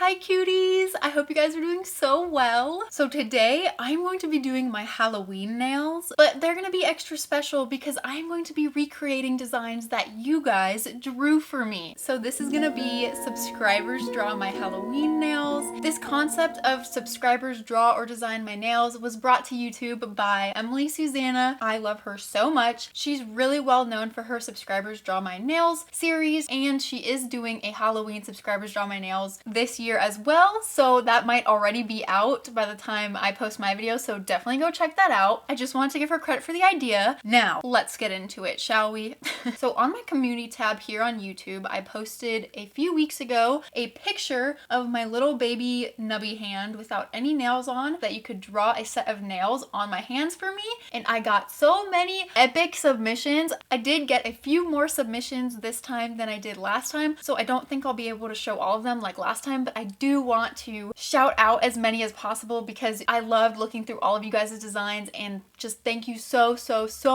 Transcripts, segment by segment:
Hi cuties! I hope you guys are doing so well. So today I'm going to be doing my Halloween nails, but they're going to be extra special because I'm going to be recreating designs that you guys drew for me. So this is going to be subscribers draw my Halloween nails. This concept of subscribers draw or design my nails was brought to YouTube by Susanah. I love her so much. She's really well known for her subscribers draw my nails series, and she is doing a Halloween subscribers draw my nails this year as well, so that might already be out by the time I post my video, so definitely go check that out. I just wanted to give her credit for the idea. Now let's get into it, shall we? So on my community tab here on YouTube, I posted a few weeks ago a picture of my little baby nubby hand without any nails on, that you could draw a set of nails on my hands for me, and I got so many epic submissions. I did get a few more submissions this time than I did last time, so I don't think I'll be able to show all of them like last time, but I do want to shout out as many as possible because I loved looking through all of you guys' designs, and just thank you so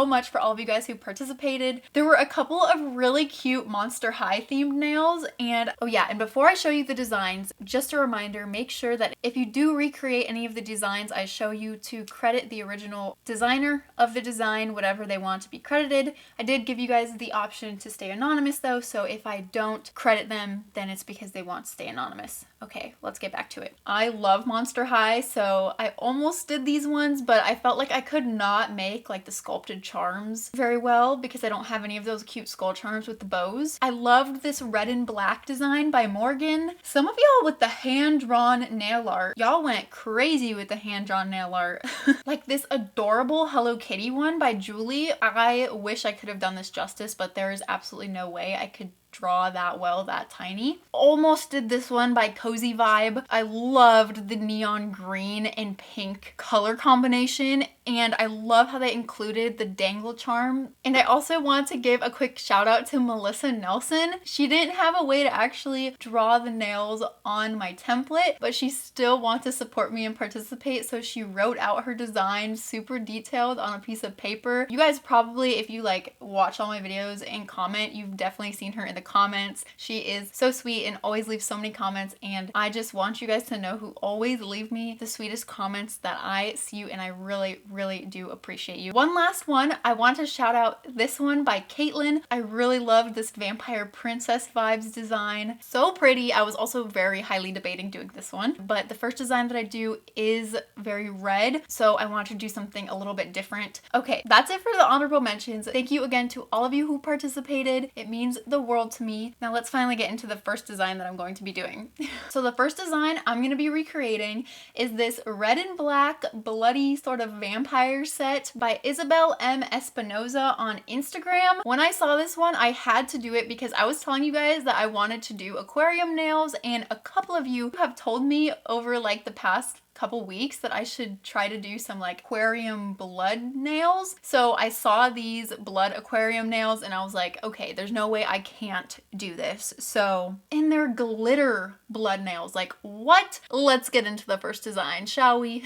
much for all of you guys who participated. There were a couple of really cute Monster High themed nails, and oh yeah, and before I show you the designs, just a reminder, make sure that if you do recreate any of the designs I show you, to credit the original designer of the design, whatever they want to be credited. I did give you guys the option to stay anonymous though, so if I don't credit them, then it's because they want to stay anonymous. Okay, let's get back to it. I love Monster High, so I almost did these ones, but I felt like I could not make like the sculpted charms very well because I don't have any of those cute skull charms with the bows. I loved this red and black design by Morgan. Some of y'all with the hand-drawn nail art, y'all went crazy with the hand-drawn nail art. Like this adorable Hello Kitty one by Julie. I wish I could have done this justice, but there is absolutely no way I could draw that well, that tiny. Almost did this one by Cozy Vibe. I loved the neon green and pink color combination, and I love how they included the dangle charm. And I also want to give a quick shout out to Melissa Nelson. She didn't have a way to actually draw the nails on my template, but she still wanted to support me and participate, so she wrote out her design super detailed on a piece of paper. You guys probably, if you like watch all my videos and comment, you've definitely seen her in the comments. She is so sweet and always leaves so many comments, and I just want you guys to know who always leave me the sweetest comments that I see you, and I really do appreciate you. One last one, I want to shout out this one by Caitlin. I really loved this vampire princess vibes design. So pretty. I was also very highly debating doing this one, but the first design that I do is very red, so I want to do something a little bit different. Okay, that's it for the honorable mentions. Thank you again to all of you who participated. It means the world to me. Now let's finally get into the first design that I'm going to be doing. So the first design I'm going to be recreating is this red and black bloody sort of vampire set by Isabel M. Espinoza on Instagram. When I saw this one, I had to do it because I was telling you guys that I wanted to do aquarium nails, and a couple of you have told me over like the past couple weeks that I should try to do some like aquarium blood nails. So I saw these blood aquarium nails and I was like, okay, there's no way I can't do this. So, and they're glitter blood nails. Like what? Let's get into the first design, shall we?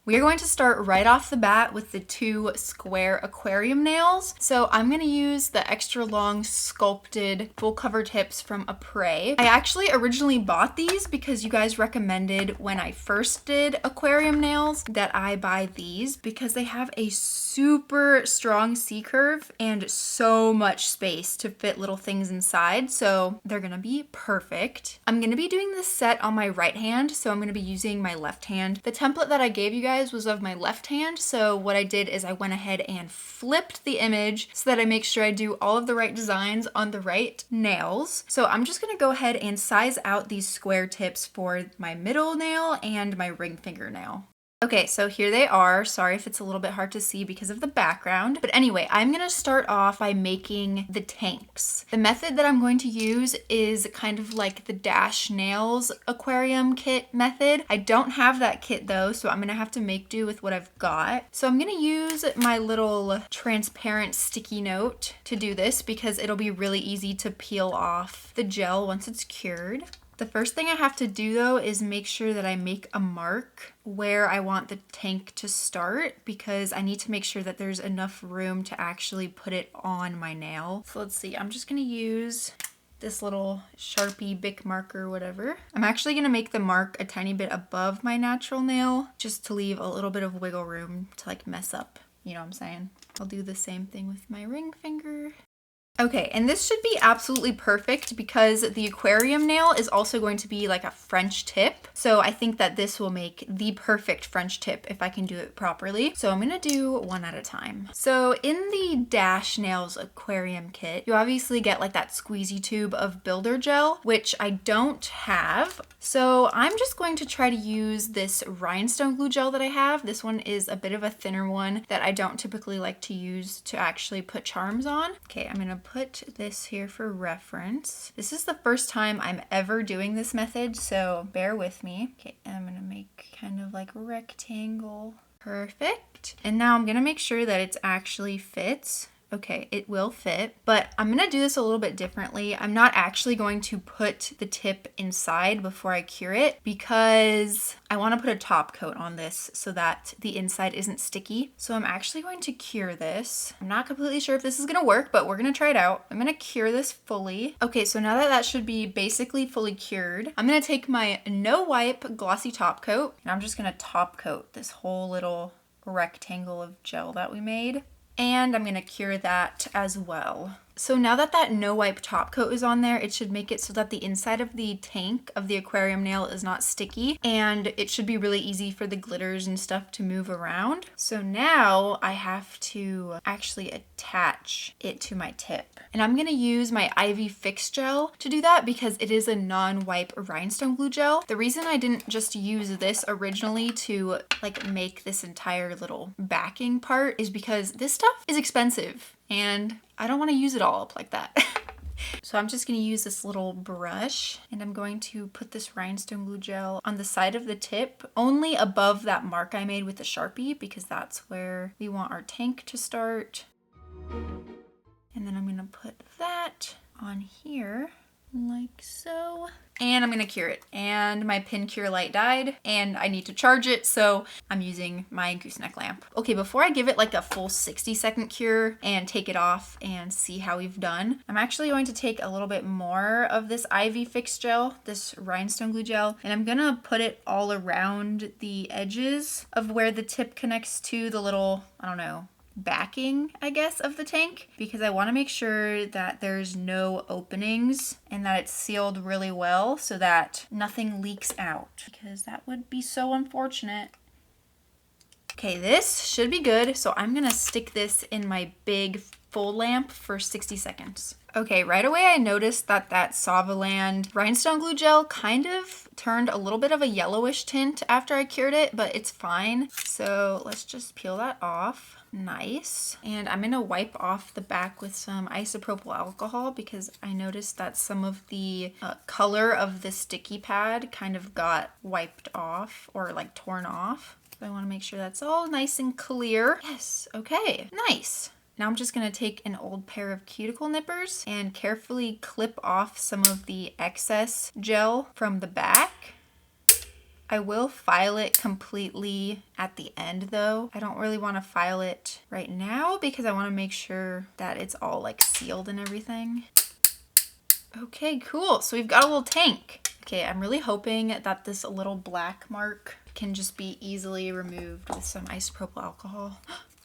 We are going to start right off the bat with the two square aquarium nails. So I'm going to use the extra long sculpted full cover tips from Apres. I actually originally bought these because you guys recommended when I first did aquarium nails that I buy these because they have a super strong C curve and so much space to fit little things inside. So they're going to be perfect. I'm going to be doing this set on my right hand, so I'm going to be using my left hand. The template that I gave you guys was of my left hand, so what I did is I went ahead and flipped the image so that I make sure I do all of the right designs on the right nails. So I'm just going to go ahead and size out these square tips for my middle nail and my ring fingernail. Okay, so here they are. Sorry if it's a little bit hard to see because of the background. But anyway, I'm gonna start off by making the tanks. The method that I'm going to use is kind of like the Dash Nails aquarium kit method. I don't have that kit though, so I'm gonna have to make do with what I've got. So I'm gonna use my little transparent sticky note to do this because it'll be really easy to peel off the gel once it's cured. The first thing I have to do though is make sure that I make a mark where I want the tank to start because I need to make sure that there's enough room to actually put it on my nail. So let's see, I'm just gonna use this little Sharpie Bic marker, whatever. I'm actually gonna make the mark a tiny bit above my natural nail just to leave a little bit of wiggle room to like mess up. You know what I'm saying? I'll do the same thing with my ring finger. Okay, and this should be absolutely perfect because the aquarium nail is also going to be like a French tip. So I think that this will make the perfect French tip if I can do it properly. So I'm gonna do one at a time. So in the Dash Nails aquarium kit, you obviously get like that squeezy tube of builder gel, which I don't have. So I'm just going to try to use this rhinestone glue gel that I have. This one is a bit of a thinner one that I don't typically like to use to actually put charms on. Okay, I'm gonna put this here for reference. This is the first time I'm ever doing this method, so bear with me. Okay, I'm gonna make kind of like a rectangle. Perfect. And now I'm gonna make sure that it actually fits. Okay, it will fit, but I'm gonna do this a little bit differently. I'm not actually going to put the tip inside before I cure it because I wanna put a top coat on this so that the inside isn't sticky. So I'm actually going to cure this. I'm not completely sure if this is gonna work, but we're gonna try it out. I'm gonna cure this fully. Okay, so now that should be basically fully cured, I'm gonna take my no wipe glossy top coat and I'm just gonna top coat this whole little rectangle of gel that we made. And I'm gonna cure that as well. So now that that no wipe top coat is on there, it should make it so that the inside of the tank of the aquarium nail is not sticky, and it should be really easy for the glitters and stuff to move around. So now I have to actually attach it to my tip. And I'm gonna use my Ivy Fix gel to do that because it is a non-wipe rhinestone glue gel. The reason I didn't just use this originally to like make this entire little backing part is because this stuff is expensive and I don't want to use it all up like that. So I'm just going to use this little brush and I'm going to put this rhinestone glue gel on the side of the tip, only above that mark I made with the Sharpie because that's where we want our tank to start. And then I'm going to put that on here like so. And I'm gonna cure it. And my pin cure light died and I need to charge it, so I'm using my gooseneck lamp. Okay, before I give it like a full 60-second cure and take it off and see how we've done, I'm actually going to take a little bit more of this Ivy Fix gel, this rhinestone glue gel, and I'm gonna put it all around the edges of where the tip connects to the little, I don't know, backing, I guess, of the tank because I want to make sure that there's no openings and that it's sealed really well so that nothing leaks out because that would be so unfortunate. Okay, this should be good, so I'm gonna stick this in my big full lamp for 60 seconds. Okay, right away I noticed that Savaland rhinestone glue gel kind of turned a little bit of a yellowish tint after I cured it, but it's fine. So let's just peel that off. Nice. And I'm gonna wipe off the back with some isopropyl alcohol because I noticed that some of the color of the sticky pad kind of got wiped off or like torn off. So I want to make sure that's all nice and clear. Yes, okay, nice. Now I'm just gonna take an old pair of cuticle nippers and carefully clip off some of the excess gel from the back. I will file it completely at the end though. I don't really want to file it right now because I want to make sure that it's all like sealed and everything. Okay, cool. So we've got a little tank. Okay, I'm really hoping that this little black mark can just be easily removed with some isopropyl alcohol.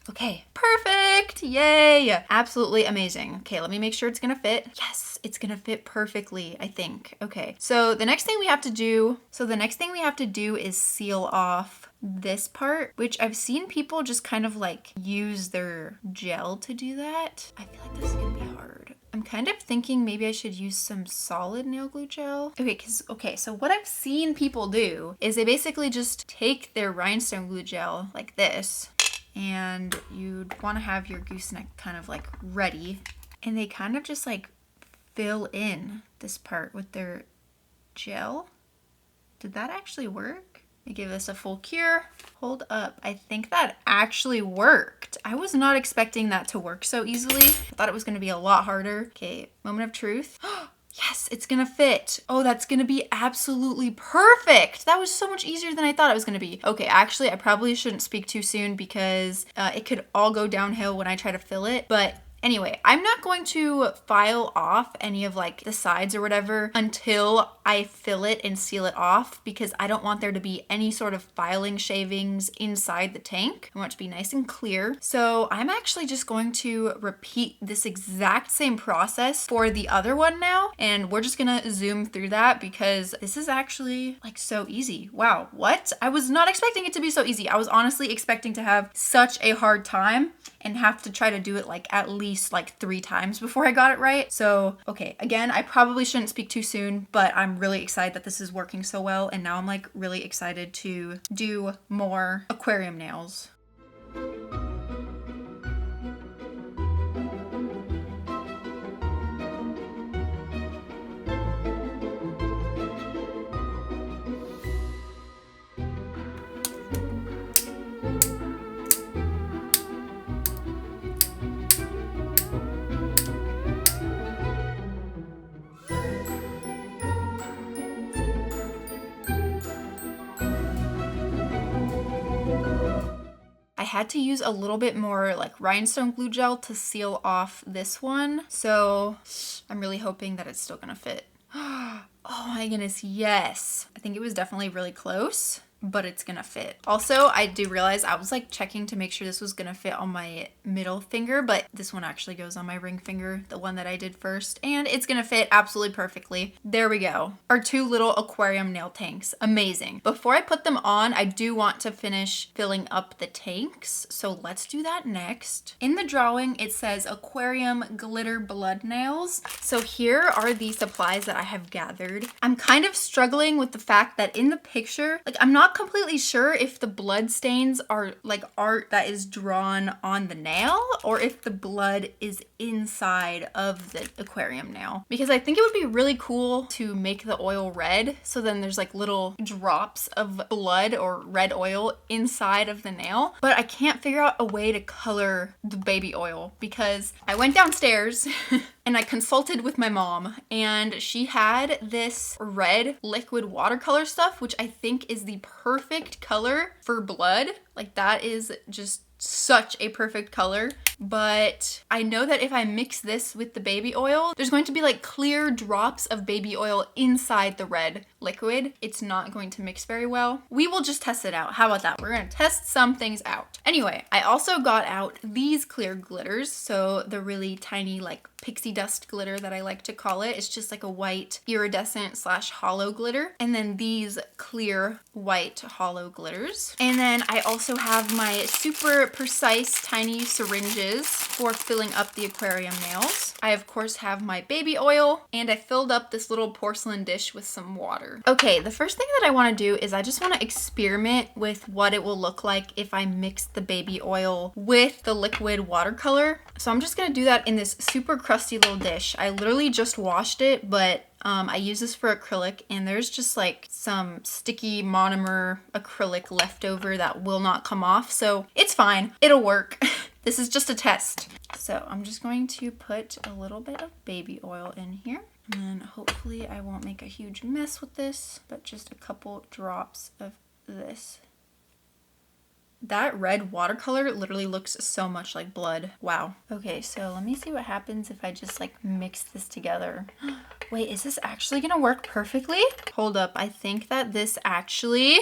Okay, perfect, yay, absolutely amazing. Okay, let me make sure it's gonna fit. Yes, it's gonna fit perfectly, I think. Okay, so the next thing we have to do is seal off this part, which I've seen people just kind of like use their gel to do that. I feel like this is gonna be hard. I'm kind of thinking maybe I should use some solid nail glue gel. Okay, so what I've seen people do is they basically just take their rhinestone glue gel like this, and you'd want to have your gooseneck kind of like ready, and they kind of just like fill in this part with their gel. Did that actually work? I give this a full cure. Hold up, I think that actually worked. I was not expecting that to work so easily. I thought it was gonna be a lot harder. Okay, moment of truth. Yes, it's gonna fit. Oh, that's gonna be absolutely perfect. That was so much easier than I thought it was gonna be. Okay, actually, I probably shouldn't speak too soon because it could all go downhill when I try to fill it, but Anyway, I'm not going to file off any of like the sides or whatever until I fill it and seal it off, because I don't want there to be any sort of filing shavings inside the tank. I want it to be nice and clear. So I'm actually just going to repeat this exact same process for the other one now. And we're just gonna zoom through that because this is actually like so easy. Wow, what? I was not expecting it to be so easy. I was honestly expecting to have such a hard time and have to try to do it like at least like 3 times before I got it right. So, okay, again, I probably shouldn't speak too soon, but I'm really excited that this is working so well. And now I'm like really excited to do more aquarium nails. I had to use a little bit more like rhinestone glue gel to seal off this one. So I'm really hoping that it's still gonna fit. Oh my goodness, yes. I think it was definitely really close, but it's gonna fit. Also, I do realize I was like checking to make sure this was gonna fit on my middle finger, but this one actually goes on my ring finger, the one that I did first, and it's gonna fit absolutely perfectly. There we go. Our 2 little aquarium nail tanks. Amazing. Before I put them on, I do want to finish filling up the tanks, so let's do that next. In the drawing, it says aquarium glitter blood nails. So here are the supplies that I have gathered. I'm kind of struggling with the fact that in the picture, like I'm not completely sure if the blood stains are like art that is drawn on the nail or if the blood is inside of the aquarium nail, because I think it would be really cool to make the oil red, so then there's like little drops of blood or red oil inside of the nail. But I can't figure out a way to color the baby oil because I went downstairs and I consulted with my mom, and she had this red liquid watercolor stuff, which I think is the perfect color for blood. Like that is just such a perfect color. But I know that if I mix this with the baby oil, there's going to be like clear drops of baby oil inside the red liquid. It's not going to mix very well. We will just test it out. How about that? We're gonna test some things out. Anyway, I also got out these clear glitters. So the really tiny like pixie dust glitter that I like to call it. It's just like a white iridescent / hollow glitter. And then these clear white hollow glitters. And then I also have my super precise tiny syringes for filling up the aquarium nails. I of course have my baby oil, and I filled up this little porcelain dish with some water. Okay, the first thing that I want to do is I just want to experiment with what it will look like if I mix the baby oil with the liquid watercolor. So I'm just gonna do that in this super crusty little dish. I literally just washed it, but I use this for acrylic, and there's just like some sticky monomer acrylic left over that will not come off, so it's fine. It'll work. This is just a test. So I'm just going to put a little bit of baby oil in here, and then hopefully I won't make a huge mess with this, but just a couple drops of this. That red watercolor literally looks so much like blood. Wow. Okay, so let me see what happens if I just like mix this together. Wait, is this actually gonna work perfectly? Hold up, I think that this actually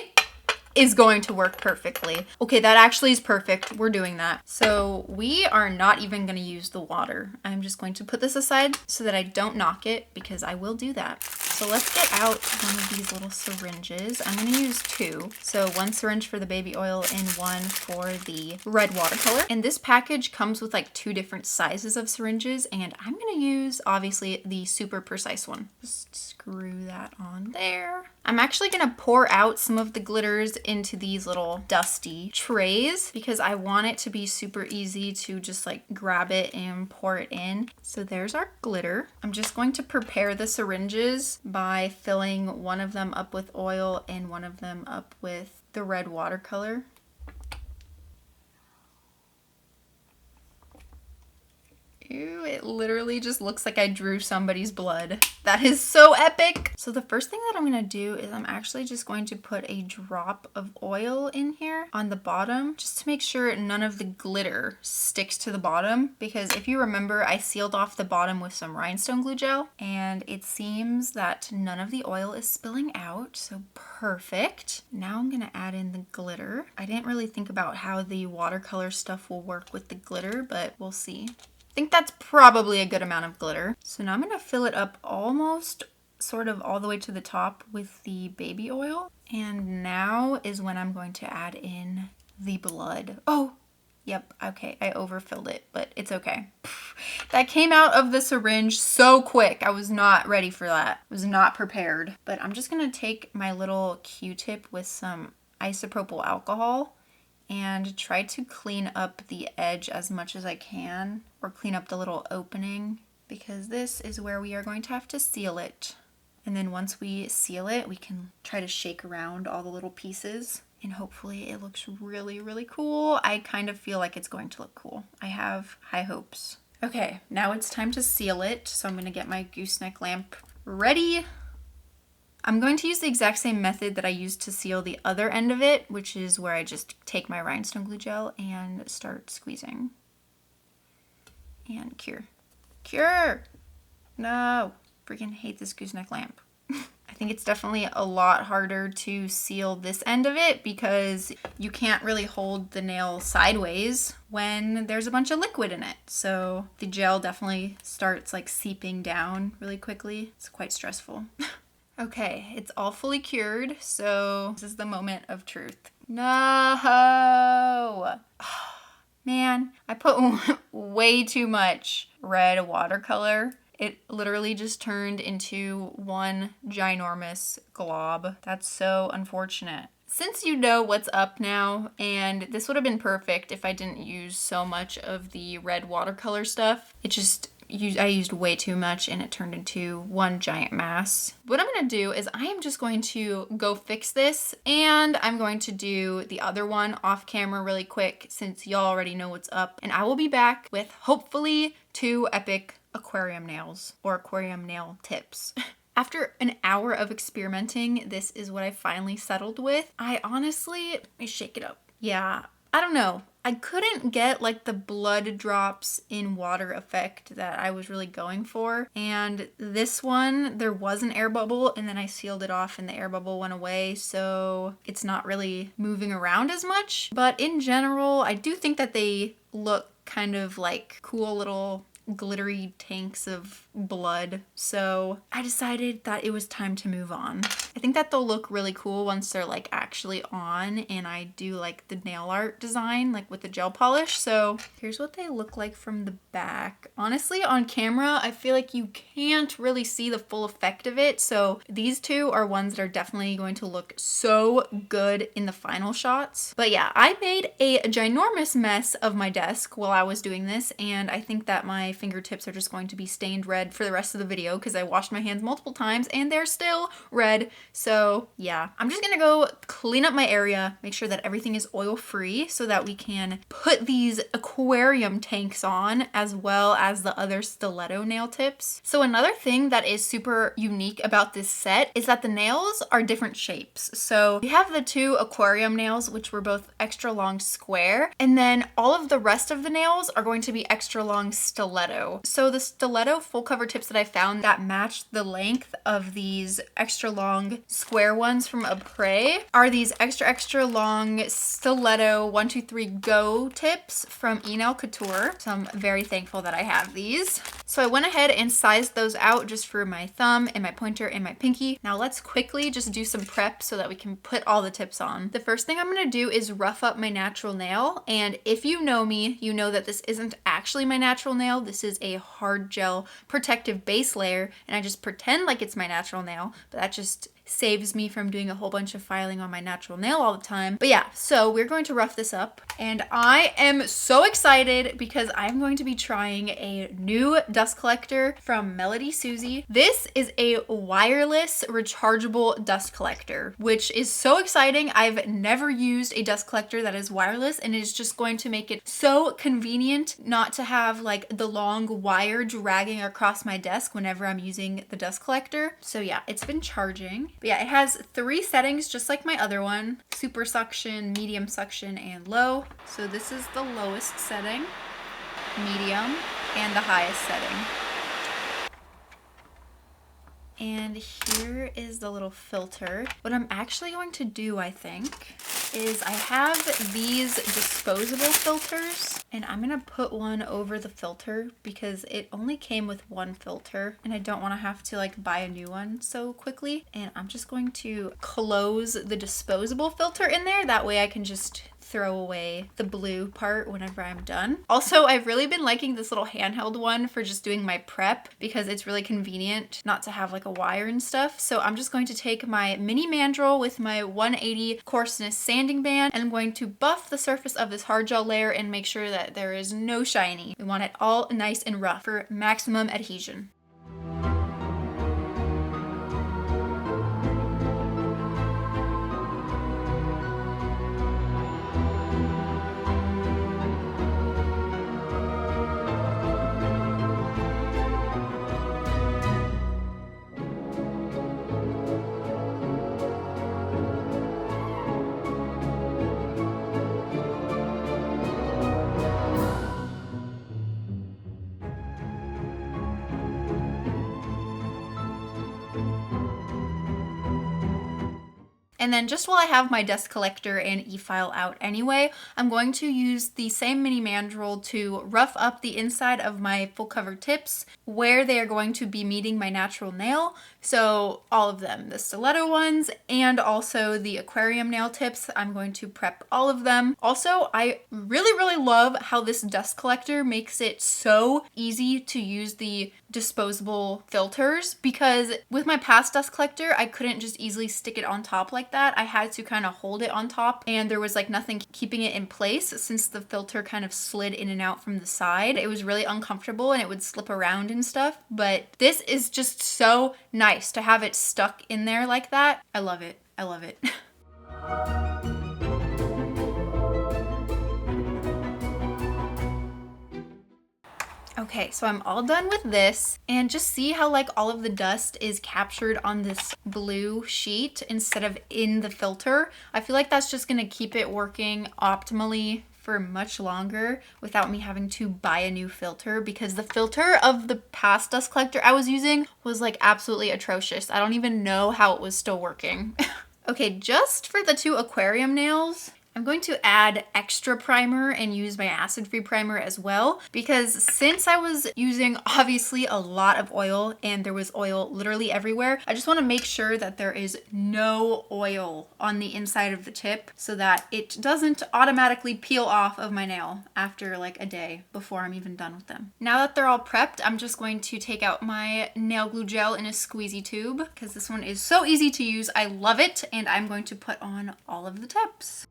is going to work perfectly. Okay, that actually is perfect. We're doing that. So we are not even gonna use the water. I'm just going to put this aside so that I don't knock it, because I will do that. So let's get out one of these little syringes. I'm gonna use 2. So 1 syringe for the baby oil and 1 for the red watercolor. And this package comes with like 2 different sizes of syringes, and I'm gonna use obviously the super precise one. Just screw that on there. I'm actually gonna pour out some of the glitters into these little dusty trays because I want it to be super easy to just like grab it and pour it in. So there's our glitter. I'm just going to prepare the syringes by filling one of them up with oil and one of them up with the red watercolor. Ew, it literally just looks like I drew somebody's blood. That is so epic. So the first thing that I'm gonna do is I'm actually just going to put a drop of oil in here on the bottom, just to make sure none of the glitter sticks to the bottom. Because if you remember, I sealed off the bottom with some rhinestone glue gel, and it seems that none of the oil is spilling out, so perfect. Now I'm gonna add in the glitter. I didn't really think about how the watercolor stuff will work with the glitter, but we'll see. I think that's probably a good amount of glitter. So now I'm gonna fill it up almost sort of all the way to the top with the baby oil. And now is when I'm going to add in the blood. Oh, yep, okay, I overfilled it, but it's okay. That came out of the syringe so quick. I was not ready for that. I was not prepared. But I'm just gonna take my little Q-tip with some isopropyl alcohol and try to clean up the edge as much as I can, or clean up the little opening, because this is where we are going to have to seal it. And then once we seal it, we can try to shake around all the little pieces, and hopefully it looks really, really cool. I kind of feel like it's going to look cool. I have high hopes. Okay, now it's time to seal it. So I'm gonna get my gooseneck lamp ready. I'm going to use the exact same method that I used to seal the other end of it, which is where I just take my rhinestone glue gel and start squeezing. And cure. Cure! No! Freaking hate this gooseneck lamp. I think it's definitely a lot harder to seal this end of it because you can't really hold the nail sideways when there's a bunch of liquid in it. So the gel definitely starts like seeping down really quickly. It's quite stressful. Okay, it's all fully cured, so this is the moment of truth. No! Man, I put way too much red watercolor. It literally just turned into one ginormous glob. That's so unfortunate. Since you know what's up now, and this would have been perfect if I didn't use so much of the red watercolor stuff, I used way too much and it turned into one giant mass. What I'm gonna do is I am just going to go fix this, and I'm going to do the other one off camera really quick since y'all already know what's up. And I will be back with hopefully 2 epic aquarium nails, or aquarium nail tips. After an hour of experimenting, this is what I finally settled with. I honestly, let me shake it up. Yeah, I don't know. I couldn't get like the blood drops in water effect that I was really going for. And this one, there was an air bubble, and then I sealed it off and the air bubble went away. So it's not really moving around as much. But in general, I do think that they look kind of like cool little glittery tanks of blood. So I decided that it was time to move on. I think that they'll look really cool once they're like actually on and I do like the nail art design like with the gel polish. So here's what they look like from the back. Honestly, on camera, I feel like you can't really see the full effect of it. So these 2 are ones that are definitely going to look so good in the final shots. But yeah, I made a ginormous mess of my desk while I was doing this, and I think that my fingertips are just going to be stained red for the rest of the video because I washed my hands multiple times and they're still red. So yeah, I'm just gonna go clean up my area, make sure that everything is oil free so that we can put these aquarium tanks on as well as the other stiletto nail tips. So another thing that is super unique about this set is that the nails are different shapes. So we have the 2 aquarium nails, which were both extra long square, and then all of the rest of the nails are going to be extra long stiletto. So the stiletto full cover tips that I found that matched the length of these extra long square ones from Après are these extra long stiletto 1, 2, 3 go tips from Nail Couture. So I'm very thankful that I have these. So I went ahead and sized those out just for my thumb and my pointer and my pinky. Now let's quickly just do some prep so that we can put all the tips on. The first thing I'm gonna do is rough up my natural nail. And if you know me, you know that this isn't actually my natural nail. This is a hard gel protective base layer, and I just pretend like it's my natural nail, but that just saves me from doing a whole bunch of filing on my natural nail all the time. But yeah, so we're going to rough this up, and I am so excited because I'm going to be trying a new dust collector from Melody Susie. This is a wireless rechargeable dust collector, which is so exciting. I've never used a dust collector that is wireless, and it is just going to make it so convenient not to have like the long wire dragging across my desk whenever I'm using the dust collector. So yeah, it's been charging. But yeah, it has 3 settings just like my other one: super suction, medium suction, and low. So this is the lowest setting, medium, and the highest setting. And here is the little filter. What I'm actually going to do, I think, is I have these disposable filters, and I'm gonna put one over the filter because it only came with 1 filter and I don't want to have to like buy a new one so quickly. And I'm just going to close the disposable filter in there. That way I can just throw away the blue part whenever I'm done. Also, I've really been liking this little handheld one for just doing my prep because it's really convenient not to have like a wire and stuff. So I'm just going to take my mini mandrel with my 180 coarseness sanding band, and I'm going to buff the surface of this hard gel layer and make sure that there is no shiny. We want it all nice and rough for maximum adhesion. And then just while I have my dust collector and e-file out anyway, I'm going to use the same mini mandrel to rough up the inside of my full cover tips where they are going to be meeting my natural nail. So all of them, the stiletto ones and also the aquarium nail tips, I'm going to prep all of them. Also, I really love how this dust collector makes it so easy to use the disposable filters, because with my past dust collector, I couldn't just easily stick it on top like that. I had to kind of hold it on top, and there was like nothing keeping it in place since the filter kind of slid in and out from the side. It was really uncomfortable and it would slip around and stuff, but this is just so nice to have it stuck in there like that. I love it. I love it. Okay, so I'm all done with this, and just see how like all of the dust is captured on this blue sheet instead of in the filter. I feel like that's just gonna keep it working optimally for much longer without me having to buy a new filter, because the filter of the past dust collector I was using was like absolutely atrocious. I don't even know how it was still working. Okay, just for the 2 aquarium nails, I'm going to add extra primer and use my acid-free primer as well, because since I was using obviously a lot of oil and there was oil literally everywhere, I just want to make sure that there is no oil on the inside of the tip so that it doesn't automatically peel off of my nail after like a day before I'm even done with them. Now that they're all prepped, I'm just going to take out my nail glue gel in a squeezy tube because this one is so easy to use. I love it, and I'm going to put on all of the tips.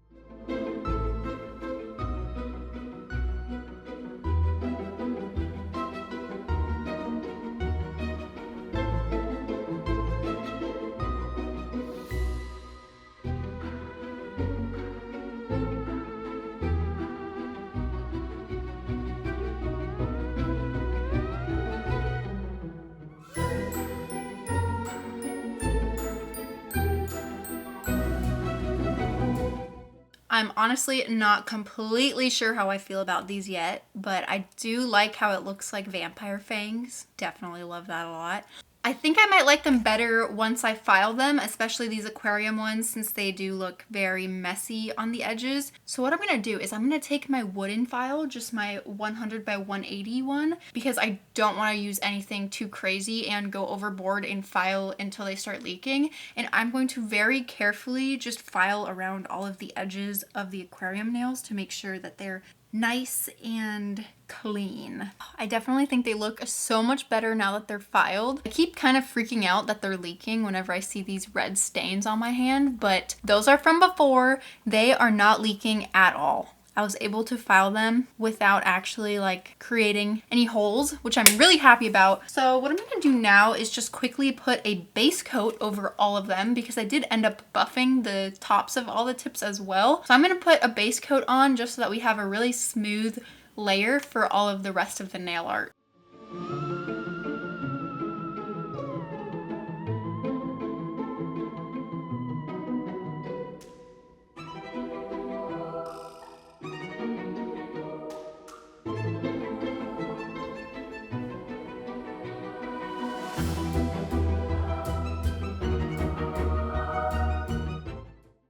I'm honestly not completely sure how I feel about these yet, but I do like how it looks like vampire fangs. Definitely love that a lot. I think I might like them better once I file them, especially these aquarium ones, since they do look very messy on the edges. So what I'm gonna do is I'm gonna take my wooden file, just my 100 by 180 one, because I don't wanna use anything too crazy and go overboard and file until they start leaking. And I'm going to very carefully just file around all of the edges of the aquarium nails to make sure that they're nice and clean. I definitely think they look so much better now that they're filed. I keep kind of freaking out that they're leaking whenever I see these red stains on my hand, but those are from before. They are not leaking at all. I was able to file them without actually like creating any holes, which I'm really happy about. So what I'm gonna do now is just quickly put a base coat over all of them because I did end up buffing the tops of all the tips as well. So I'm gonna put a base coat on just so that we have a really smooth layer for all of the rest of the nail art.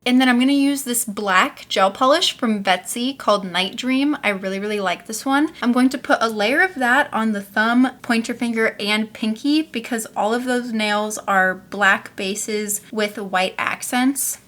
And then I'm gonna use this black gel polish from Betsy called Night Dream. I really, really like this one. I'm going to put a layer of that on the thumb, pointer finger, and pinky because all of those nails are black bases with white accents.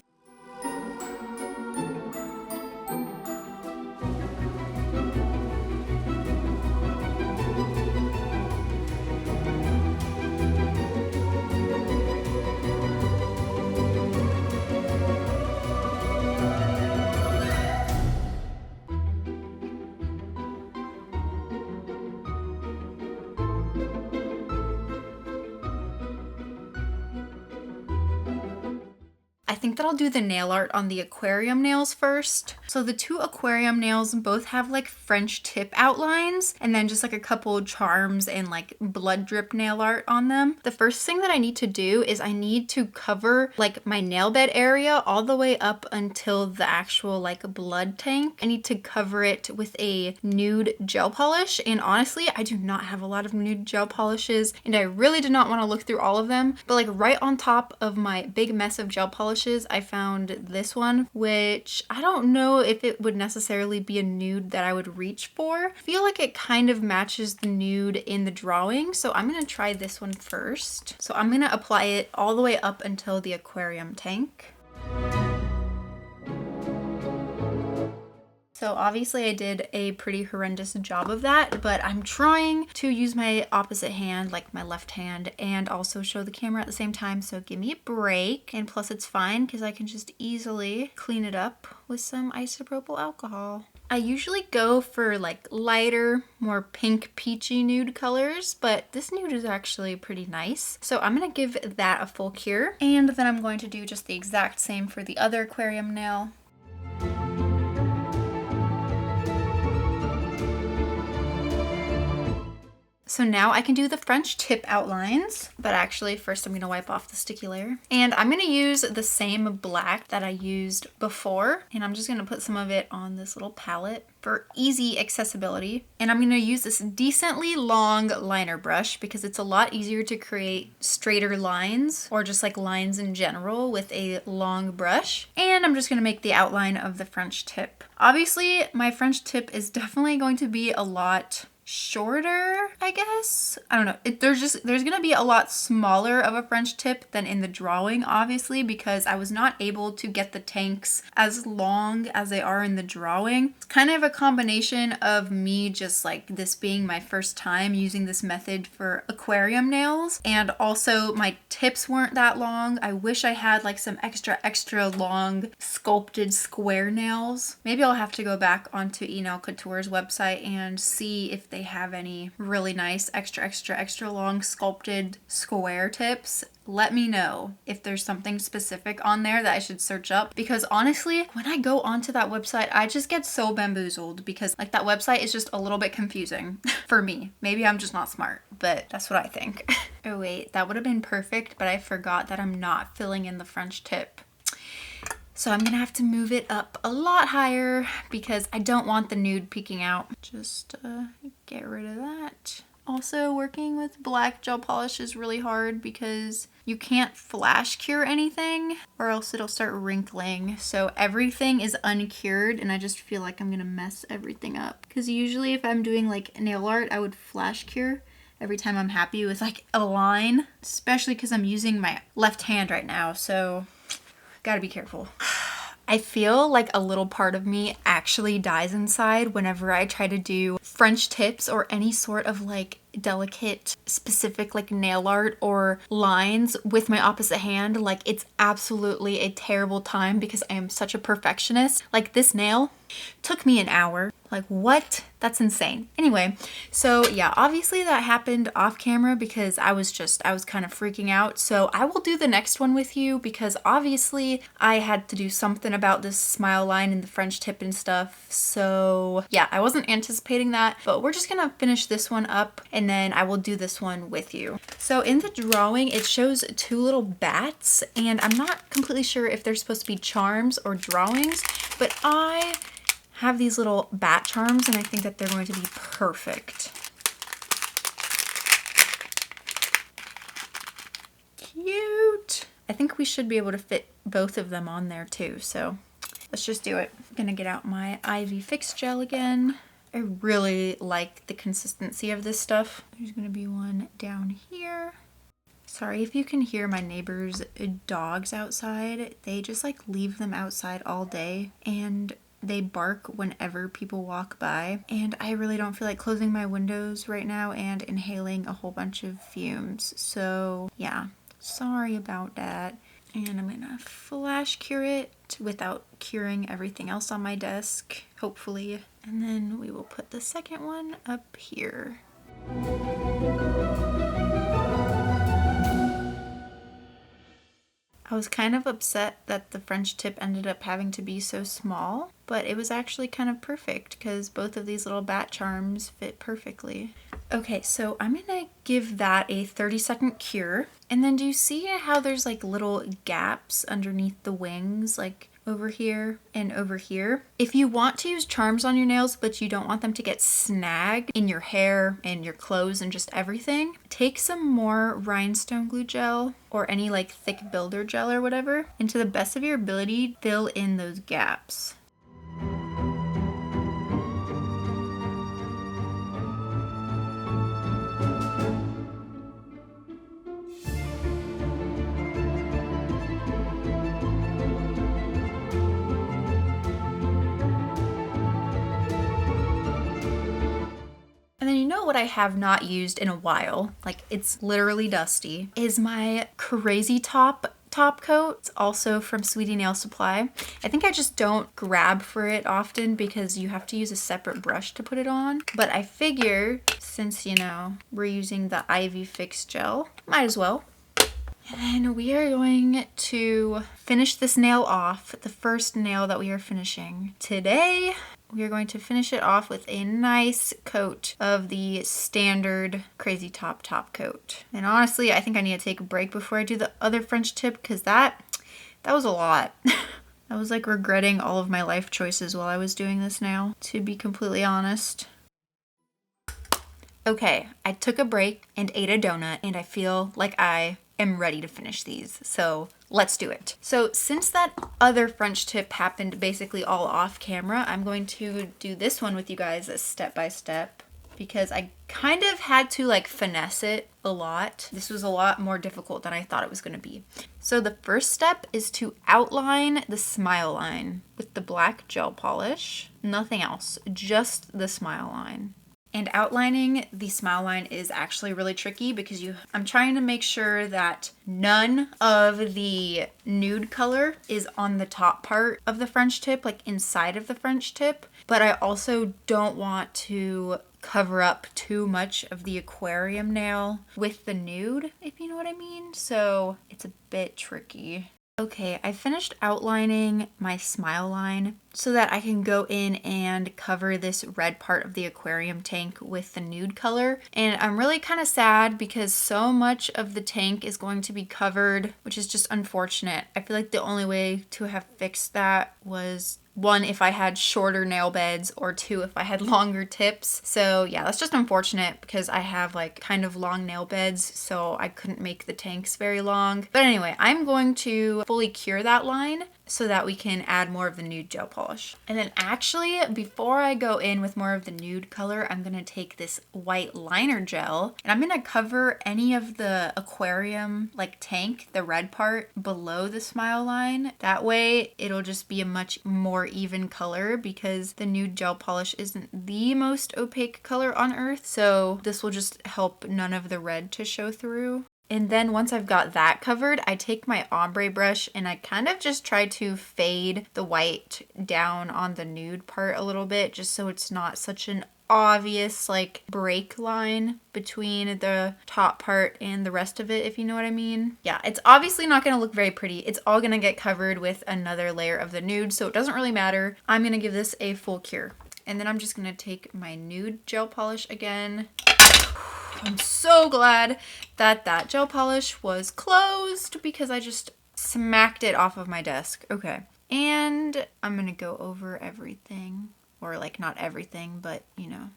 I think that I'll do the nail art on the aquarium nails first. So the two aquarium nails both have like French tip outlines and then just like a couple charms and like blood drip nail art on them. The first thing that I need to do is I need to cover like my nail bed area all the way up until the actual like blood tank. I need to cover it with a nude gel polish, and honestly I do not have a lot of nude gel polishes and I really did not want to look through all of them, but like right on top of my big mess of gel polishes I found this one, which I don't know if it would necessarily be a nude that I would reach for. I feel like it kind of matches the nude in the drawing, so I'm gonna try this one first. So I'm gonna apply it all the way up until the aquarium tank. So obviously I did a pretty horrendous job of that, but I'm trying to use my opposite hand, like my left hand, and also show the camera at the same time, so give me a break. And plus it's fine because I can just easily clean it up with some isopropyl alcohol. I usually go for like lighter, more pink peachy nude colors, but this nude is actually pretty nice. So I'm gonna give that a full cure, and then I'm going to do just the exact same for the other aquarium nail. So now I can do the French tip outlines, but actually first I'm gonna wipe off the sticky layer. And I'm gonna use the same black that I used before, and I'm just gonna put some of it on this little palette for easy accessibility. And I'm gonna use this decently long liner brush because it's a lot easier to create straighter lines or just like lines in general with a long brush. And I'm just gonna make the outline of the French tip. Obviously, my French tip is definitely going to be a lot shorter, I guess. I don't know. There's gonna be a lot smaller of a French tip than in the drawing, obviously, because I was not able to get the tanks as long as they are in the drawing. It's kind of a combination of me just like this being my first time using this method for aquarium nails, and also my tips weren't that long. I wish I had like some extra long sculpted square nails. Maybe I'll have to go back onto Nail Couture's website and see if they have any really nice extra long sculpted square tips. Let me know if there's something specific on there that I should search up, because honestly, when I go onto that website, I just get so bamboozled because like that website is just a little bit confusing for me. Maybe I'm just not smart, but that's what I think. Oh wait, that would have been perfect, but I forgot that I'm not filling in the French tip. So I'm gonna have to move it up a lot higher because I don't want the nude peeking out. Just get rid of that. Also, working with black gel polish is really hard because you can't flash cure anything or else it'll start wrinkling. So everything is uncured and I just feel like I'm gonna mess everything up. Because usually if I'm doing like nail art, I would flash cure every time I'm happy with like a line, especially because I'm using my left hand right now. So gotta be careful. I feel like a little part of me actually dies inside whenever I try to do French tips or any sort of like delicate specific like nail art or lines with my opposite hand. Like it's absolutely a terrible time because I am such a perfectionist. Like this nail took me an hour. Like what? That's insane. Anyway, so yeah, obviously that happened off camera because I was kind of freaking out. So I will do the next one with you because obviously I had to do something about this smile line and the French tip and stuff. So yeah, I wasn't anticipating that, but we're just gonna finish this one up and then I will do this one with you. So in the drawing, it shows two little bats and I'm not completely sure if they're supposed to be charms or drawings, but I have these little bat charms and I think that they're going to be perfect. Cute. I think we should be able to fit both of them on there too, so let's just do it. I'm gonna get out my IV Fix gel again. I really like the consistency of this stuff. There's gonna be one down here. Sorry if you can hear my neighbor's dogs outside. They just like leave them outside all day and they bark whenever people walk by. And I really don't feel like closing my windows right now and inhaling a whole bunch of fumes. So yeah, sorry about that. And I'm gonna flash cure it without curing everything else on my desk, hopefully. And then we will put the second one up here. I was kind of upset that the French tip ended up having to be so small, but it was actually kind of perfect because both of these little bat charms fit perfectly. Okay, so I'm gonna give that a 30-second cure. And then do you see how there's like little gaps underneath the wings, like over here and over here? If you want to use charms on your nails, but you don't want them to get snagged in your hair and your clothes and just everything, take some more rhinestone glue gel or any like thick builder gel or whatever, and to the best of your ability, fill in those gaps. And then you know what I have not used in a while, like it's literally dusty, is my Crazy top coat. It's also from Sweetie Nail Supply. I think I just don't grab for it often because you have to use a separate brush to put it on. But I figure since, you know, we're using the IV Fix gel, might as well. And then we are going to finish this nail off, the first nail that we are finishing today. We are going to finish it off with a nice coat of the standard Crazy top coat. And honestly, I think I need to take a break before I do the other French tip because that was a lot. I was like regretting all of my life choices while I was doing this nail, to be completely honest. Okay, I took a break and ate a donut and I feel like I am ready to finish these. So let's do it. So since that other French tip happened basically all off camera, I'm going to do this one with you guys step by step because I kind of had to like finesse it a lot. This was a lot more difficult than I thought it was going to be. So the first step is to outline the smile line with the black gel polish. Nothing else, just the smile line. And outlining the smile line is actually really tricky because I'm trying to make sure that none of the nude color is on the top part of the French tip, like inside of the French tip. But I also don't want to cover up too much of the aquarium nail with the nude, if you know what I mean. So it's a bit tricky. Okay, I finished outlining my smile line so that I can go in and cover this red part of the aquarium tank with the nude color. And I'm really kind of sad because so much of the tank is going to be covered, which is just unfortunate. I feel like the only way to have fixed that was one, if I had shorter nail beds, or two, if I had longer tips. So yeah, that's just unfortunate because I have like kind of long nail beds, so I couldn't make the tanks very long. But anyway, I'm going to fully cure that line so that we can add more of the nude gel polish. And then actually, before I go in with more of the nude color, I'm gonna take this white liner gel and I'm gonna cover any of the aquarium like tank, the red part below the smile line. That way it'll just be a much more even color because the nude gel polish isn't the most opaque color on earth. So this will just help none of the red to show through. And then once I've got that covered, I take my ombre brush and I kind of just try to fade the white down on the nude part a little bit, just so it's not such an obvious like break line between the top part and the rest of it, if you know what I mean. Yeah, it's obviously not going to look very pretty. It's all going to get covered with another layer of the nude, so it doesn't really matter. I'm going to give this a full cure. And then I'm just going to take my nude gel polish again. I'm so glad that that gel polish was closed because I just smacked it off of my desk. Okay. And I'm gonna go over everything, or like not everything, but you know,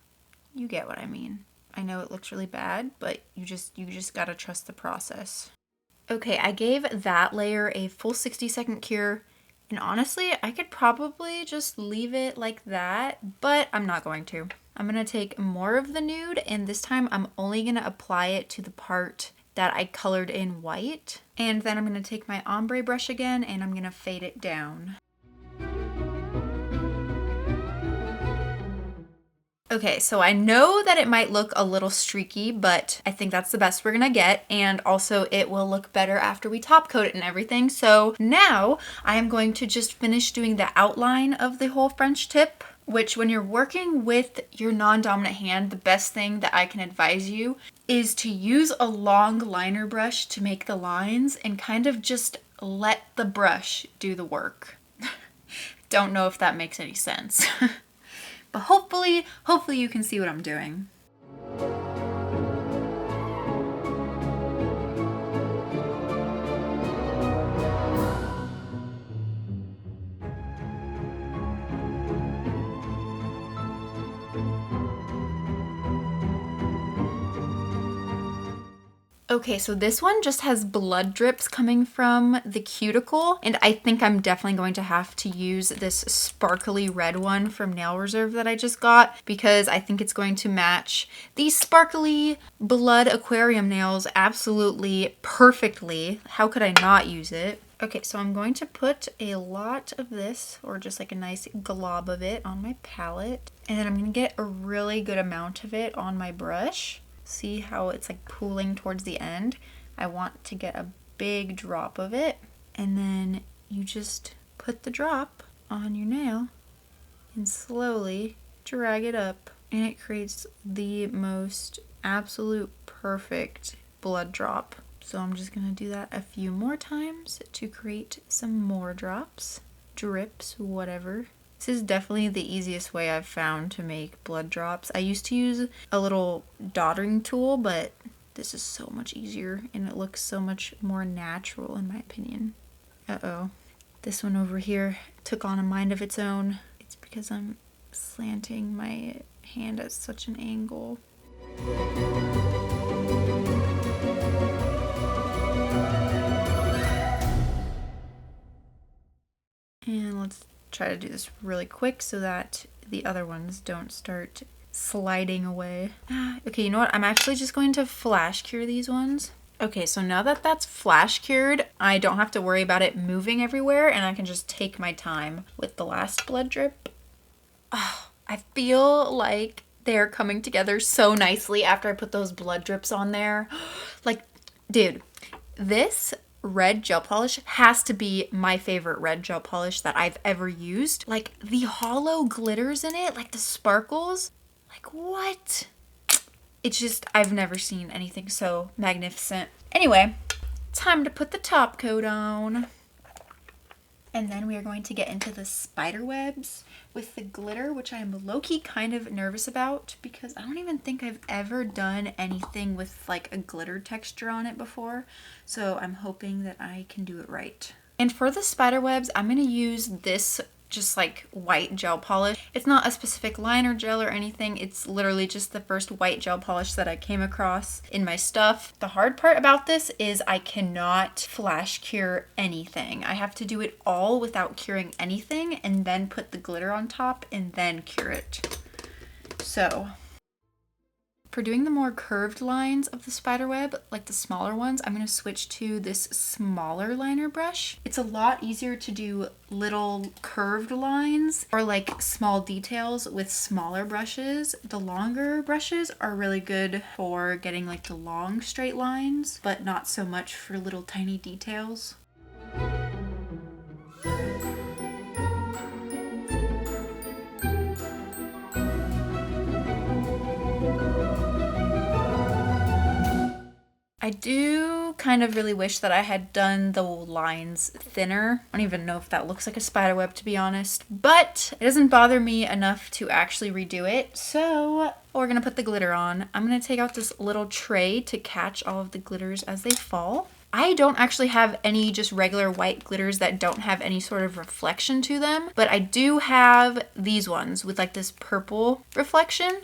you get what I mean. I know it looks really bad, but you just gotta trust the process. Okay, I gave that layer a full 60-second cure. And honestly, I could probably just leave it like that, but I'm not going to. I'm gonna take more of the nude, and this time I'm only gonna apply it to the part that I colored in white. And then I'm gonna take my ombre brush again and I'm gonna fade it down. Okay, so I know that it might look a little streaky, but I think that's the best we're gonna get. And also it will look better after we top coat it and everything. So now I am going to just finish doing the outline of the whole French tip, which when you're working with your non-dominant hand, the best thing that I can advise you is to use a long liner brush to make the lines and kind of just let the brush do the work. Don't know if that makes any sense. But hopefully you can see what I'm doing. Okay, so this one just has blood drips coming from the cuticle, and I think I'm definitely going to have to use this sparkly red one from Nail Reserve that I just got because I think it's going to match these sparkly blood aquarium nails absolutely perfectly. How could I not use it? Okay, so I'm going to put a lot of this, or just like a nice glob of it, on my palette, and then I'm going to get a really good amount of it on my brush. See how it's like pooling towards the end? I want to get a big drop of it, and then you just put the drop on your nail and slowly drag it up, and it creates the most absolute perfect blood drop. So I'm just gonna do that a few more times to create some more drops, drips, whatever. This is definitely the easiest way I've found to make blood drops. I used to use a little dottering tool, but this is so much easier and it looks so much more natural in my opinion. Uh-oh. This one over here took on a mind of its own. It's because I'm slanting my hand at such an angle. And let's try to do this really quick so that the other ones don't start sliding away. Okay, you know what? I'm actually just going to flash cure these ones. Okay, so now that that's flash cured, I don't have to worry about it moving everywhere, and I can just take my time with the last blood drip. Oh, I feel like they're coming together so nicely after I put those blood drips on there. Like, dude, this red gel polish has to be my favorite red gel polish that I've ever used. Like the hollow glitters in it, like the sparkles, like what? It's just, I've never seen anything so magnificent. Anyway, time to put the top coat on. And then we are going to get into the spider webs with the glitter, which I am low-key kind of nervous about because I don't even think I've ever done anything with like a glitter texture on it before. So I'm hoping that I can do it right. And for the spider webs, I'm going to use this just like white gel polish. It's not a specific liner gel or anything. It's literally just the first white gel polish that I came across in my stuff. The hard part about this is I cannot flash cure anything. I have to do it all without curing anything and then put the glitter on top and then cure it. So for doing the more curved lines of the spider web, like the smaller ones, I'm going to switch to this smaller liner brush. It's a lot easier to do little curved lines or like small details with smaller brushes. The longer brushes are really good for getting like the long straight lines, but not so much for little tiny details. I do kind of really wish that I had done the lines thinner. I don't even know if that looks like a spider web, to be honest, but it doesn't bother me enough to actually redo it. So we're gonna put the glitter on. I'm gonna take out this little tray to catch all of the glitters as they fall. I don't actually have any just regular white glitters that don't have any sort of reflection to them, but I do have these ones with like this purple reflection.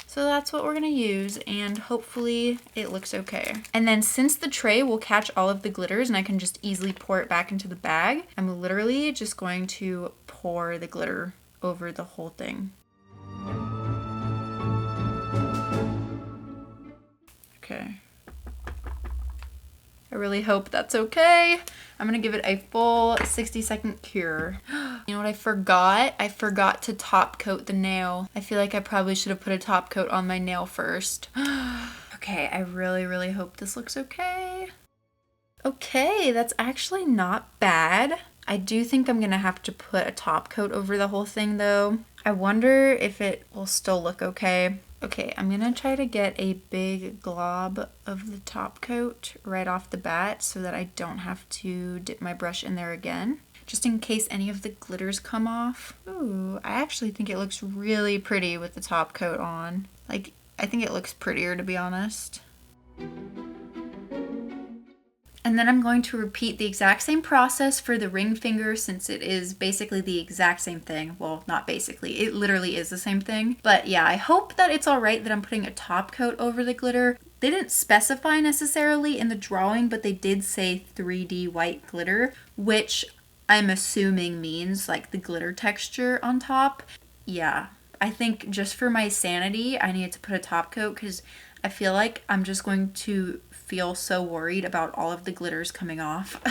So that's what we're gonna use, and hopefully it looks okay. And then since the tray will catch all of the glitters and I can just easily pour it back into the bag, I'm literally just going to pour the glitter over the whole thing. Okay. I really hope that's okay. I'm gonna give it a full 60-second cure. You know what I forgot? I forgot to top coat the nail. I feel like I probably should have put a top coat on my nail first. Okay, I really hope this looks okay. Okay, that's actually not bad. I do think I'm gonna have to put a top coat over the whole thing though. I wonder if it will still look okay. Okay, I'm gonna try to get a big glob of the top coat right off the bat so that I don't have to dip my brush in there again, just in case any of the glitters come off. Ooh, I actually think it looks really pretty with the top coat on. Like, I think it looks prettier, to be honest. And then I'm going to repeat the exact same process for the ring finger since it is basically the exact same thing. Well, not basically, it literally is the same thing. But yeah, I hope that it's all right that I'm putting a top coat over the glitter. They didn't specify necessarily in the drawing, but they did say 3D white glitter, which I'm assuming means like the glitter texture on top. Yeah, I think just for my sanity, I needed to put a top coat because I feel like I'm just going to feel so worried about all of the glitters coming off.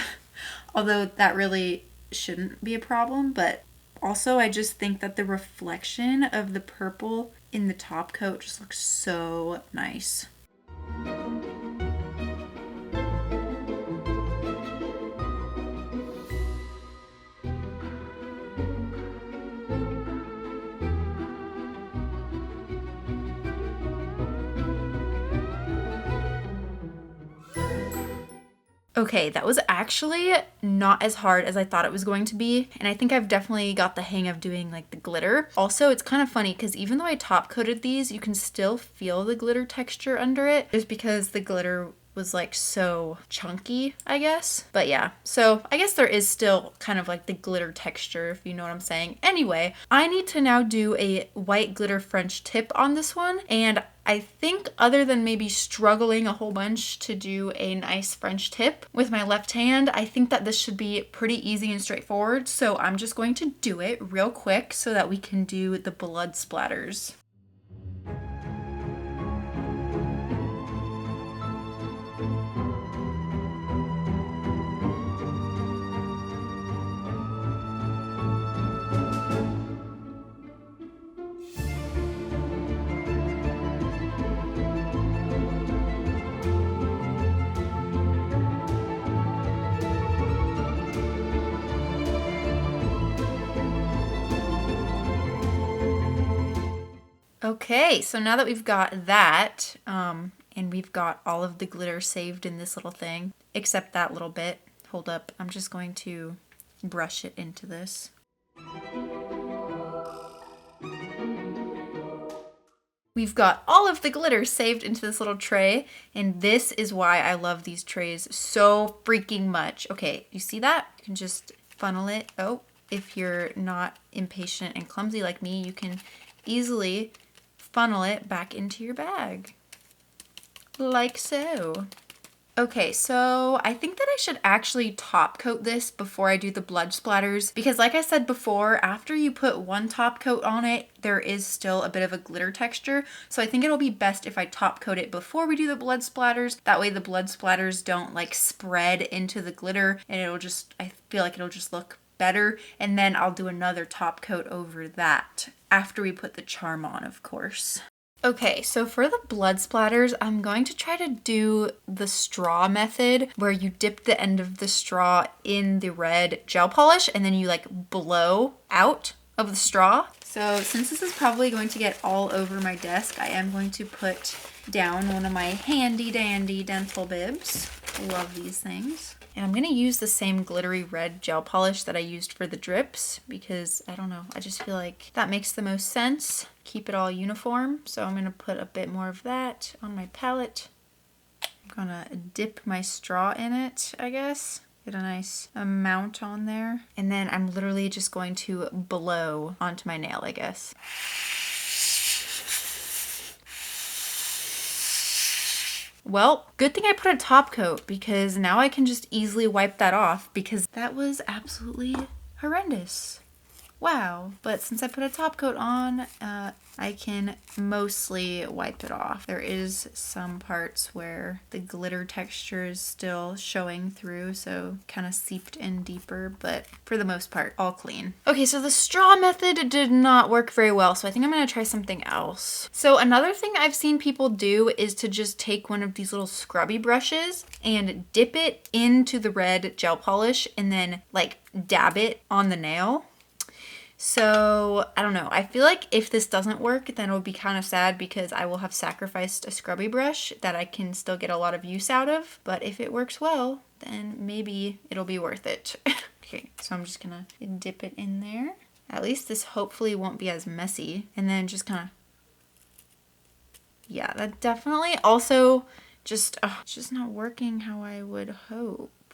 Although that really shouldn't be a problem, but also I just think that the reflection of the purple in the top coat just looks so nice. Okay, that was actually not as hard as I thought it was going to be, and I think I've definitely got the hang of doing like the glitter. Also, it's kind of funny because even though I top coated these, you can still feel the glitter texture under it just because the glitter was like so chunky, I guess. But yeah, so I guess there is still kind of like the glitter texture, if you know what I'm saying. Anyway, I need to now do a white glitter French tip on this one, and I think other than maybe struggling a whole bunch to do a nice French tip with my left hand, I think that this should be pretty easy and straightforward. So I'm just going to do it real quick so that we can do the blood splatters. Okay, so now that we've got that, and we've got all of the glitter saved in this little thing, except that little bit. Hold up, I'm just going to brush it into this. We've got all of the glitter saved into this little tray, and this is why I love these trays so freaking much. Okay, you see that? You can just funnel it. Oh, if you're not impatient and clumsy like me, you can easily funnel it back into your bag. Like so. Okay, so I think that I should actually top coat this before I do the blood splatters, because like I said before, after you put one top coat on it, there is still a bit of a glitter texture. So I think it'll be best if I top coat it before we do the blood splatters. That way the blood splatters don't like spread into the glitter, and I feel like it'll just look better. And then I'll do another top coat over that after we put the charm on, of course. Okay, so for the blood splatters, I'm going to try to do the straw method where you dip the end of the straw in the red gel polish and then you like blow out of the straw. So since this is probably going to get all over my desk, I am going to put down one of my handy dandy dental bibs. Love these things. And I'm going to use the same glittery red gel polish that I used for the drips because, I don't know, I just feel like that makes the most sense. Keep it all uniform. So I'm going to put a bit more of that on my palette. I'm going to dip my straw in it, I guess. Get a nice amount on there. And then I'm literally just going to blow onto my nail, I guess. Well, good thing I put a top coat because now I can just easily wipe that off because that was absolutely horrendous. Wow. But since I put a top coat on, I can mostly wipe it off. There is some parts where the glitter texture is still showing through, so kind of seeped in deeper, but for the most part, all clean. Okay, so the straw method did not work very well, so I think I'm gonna try something else. So another thing I've seen people do is to just take one of these little scrubby brushes and dip it into the red gel polish and then like dab it on the nail. So, I don't know. I feel like if this doesn't work, then it'll be kind of sad because I will have sacrificed a scrubby brush that I can still get a lot of use out of. But if it works well, then maybe it'll be worth it. Okay, so I'm just gonna dip it in there. At least this hopefully won't be as messy. And then just kind of... Yeah, that definitely also just... it's just not working how I would hope.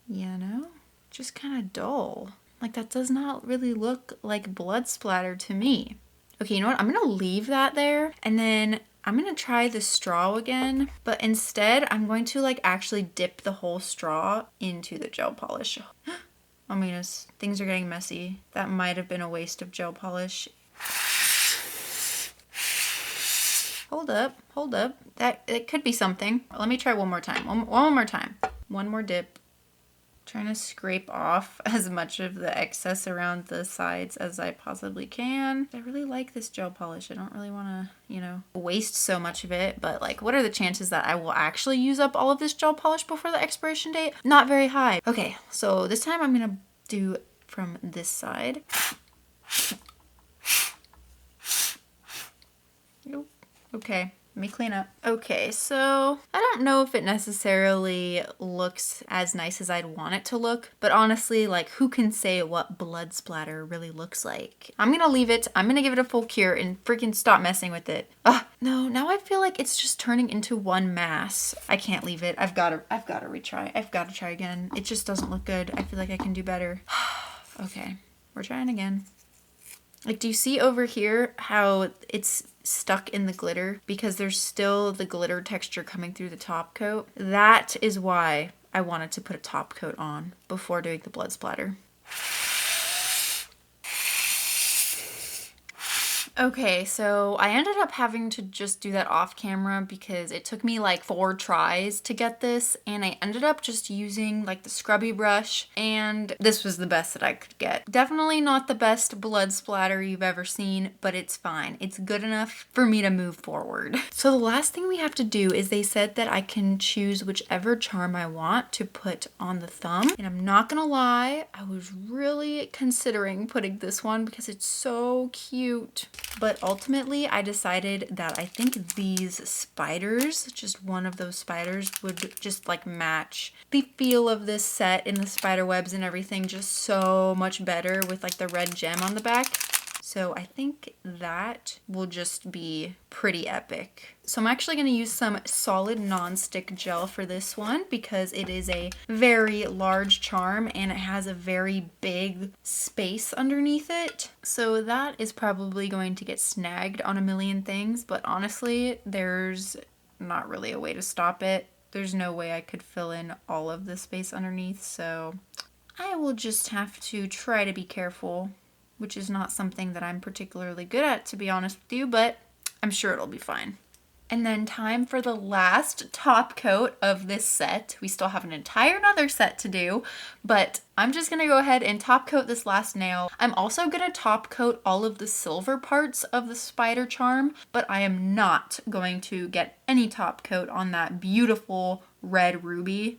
You know? Just kind of dull. Like, that does not really look like blood splatter to me. Okay, you know what? I'm gonna leave that there, and then I'm gonna try the straw again, but instead I'm going to like actually dip the whole straw into the gel polish. Oh my goodness, things are getting messy. That might have been a waste of gel polish. Hold up. It could be something. Let me try one more time. One more time. One more dip. Trying to scrape off as much of the excess around the sides as I possibly can. I really like this gel polish. I don't really want to, you know, waste so much of it, but like, what are the chances that I will actually use up all of this gel polish before the expiration date? Not very high. Okay, so this time I'm gonna do from this side. Nope. Okay. Let me clean up. Okay, so I don't know if it necessarily looks as nice as I'd want it to look, but honestly, like, who can say what blood splatter really looks like? I'm gonna leave it. I'm gonna give it a full cure and freaking stop messing with it. No, now I feel like it's just turning into one mass. I can't leave it. I've gotta retry. I've gotta try again. It just doesn't look good. I feel like I can do better. Okay, we're trying again. Like, do you see over here how it's stuck in the glitter because there's still the glitter texture coming through the top coat? That is why I wanted to put a top coat on before doing the blood splatter. Okay, so I ended up having to just do that off camera because it took me like 4 tries to get this, and I ended up just using like the scrubby brush, and this was the best that I could get. Definitely not the best blood splatter you've ever seen, but it's fine. It's good enough for me to move forward. So the last thing we have to do is they said that I can choose whichever charm I want to put on the thumb, and I'm not gonna lie, I was really considering putting this one because it's so cute. But ultimately, I decided that I think these spiders, just one of those spiders, would just like match the feel of this set and the spider webs and everything just so much better with like the red gem on the back. So I think that will just be pretty epic. So I'm actually going to use some solid non-stick gel for this one because it is a very large charm and it has a very big space underneath it. So that is probably going to get snagged on a million things, but honestly, there's not really a way to stop it. There's no way I could fill in all of the space underneath, so I will just have to try to be careful, which is not something that I'm particularly good at, to be honest with you, but I'm sure it'll be fine. And then time for the last top coat of this set. We still have an entire another set to do, but I'm just gonna go ahead and top coat this last nail. I'm also gonna top coat all of the silver parts of the spider charm, but I am not going to get any top coat on that beautiful red ruby.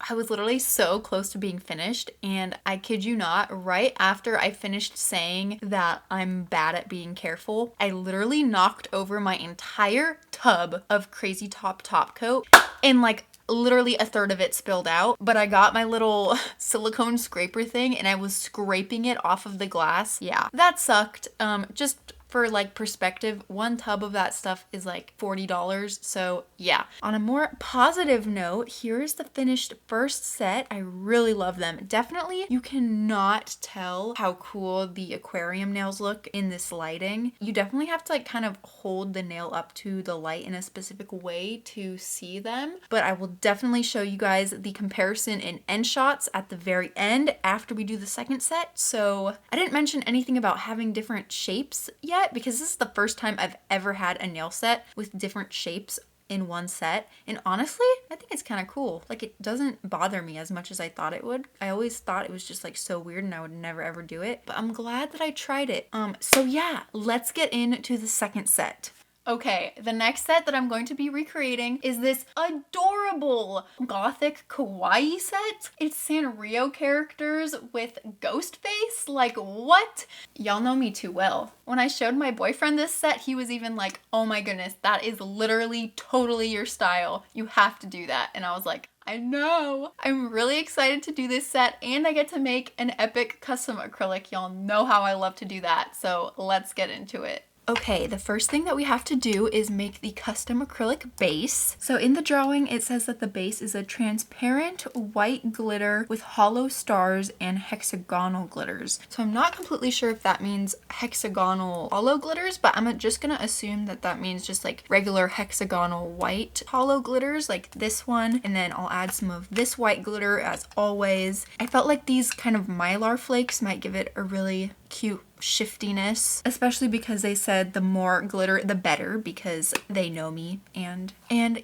I was literally so close to being finished, and I kid you not, right after I finished saying that I'm bad at being careful, I literally knocked over my entire tub of Crazy Top coat, and like literally a third of it spilled out. But I got my little silicone scraper thing and I was scraping it off of the glass. Yeah, that sucked. Just for like perspective, one tub of that stuff is like $40. So yeah. On a more positive note, here's the finished first set. I really love them. Definitely, you cannot tell how cool the aquarium nails look in this lighting. You definitely have to like kind of hold the nail up to the light in a specific way to see them. But I will definitely show you guys the comparison in end shots at the very end after we do the second set. So I didn't mention anything about having different shapes yet, because this is the first time I've ever had a nail set with different shapes in one set, and honestly I think it's kind of cool. Like, it doesn't bother me as much as I thought it would. I always thought it was just like so weird and I would never ever do it, but I'm glad that I tried it. So yeah, let's get into the second set. Okay, the next set that I'm going to be recreating is this adorable gothic kawaii set. It's Sanrio characters with ghost face. Like, what? Y'all know me too well. When I showed my boyfriend this set, he was even like, oh my goodness, that is literally totally your style. You have to do that. And I was like, I know. I'm really excited to do this set, and I get to make an epic custom acrylic. Y'all know how I love to do that. So let's get into it. Okay, the first thing that we have to do is make the custom acrylic base. So in the drawing, it says that the base is a transparent white glitter with hollow stars and hexagonal glitters. So I'm not completely sure if that means hexagonal hollow glitters, but I'm just gonna assume that that means just like regular hexagonal white hollow glitters like this one. And then I'll add some of this white glitter as always. I felt like these kind of mylar flakes might give it a really cute shiftiness, especially because they said the more glitter the better, because they know me and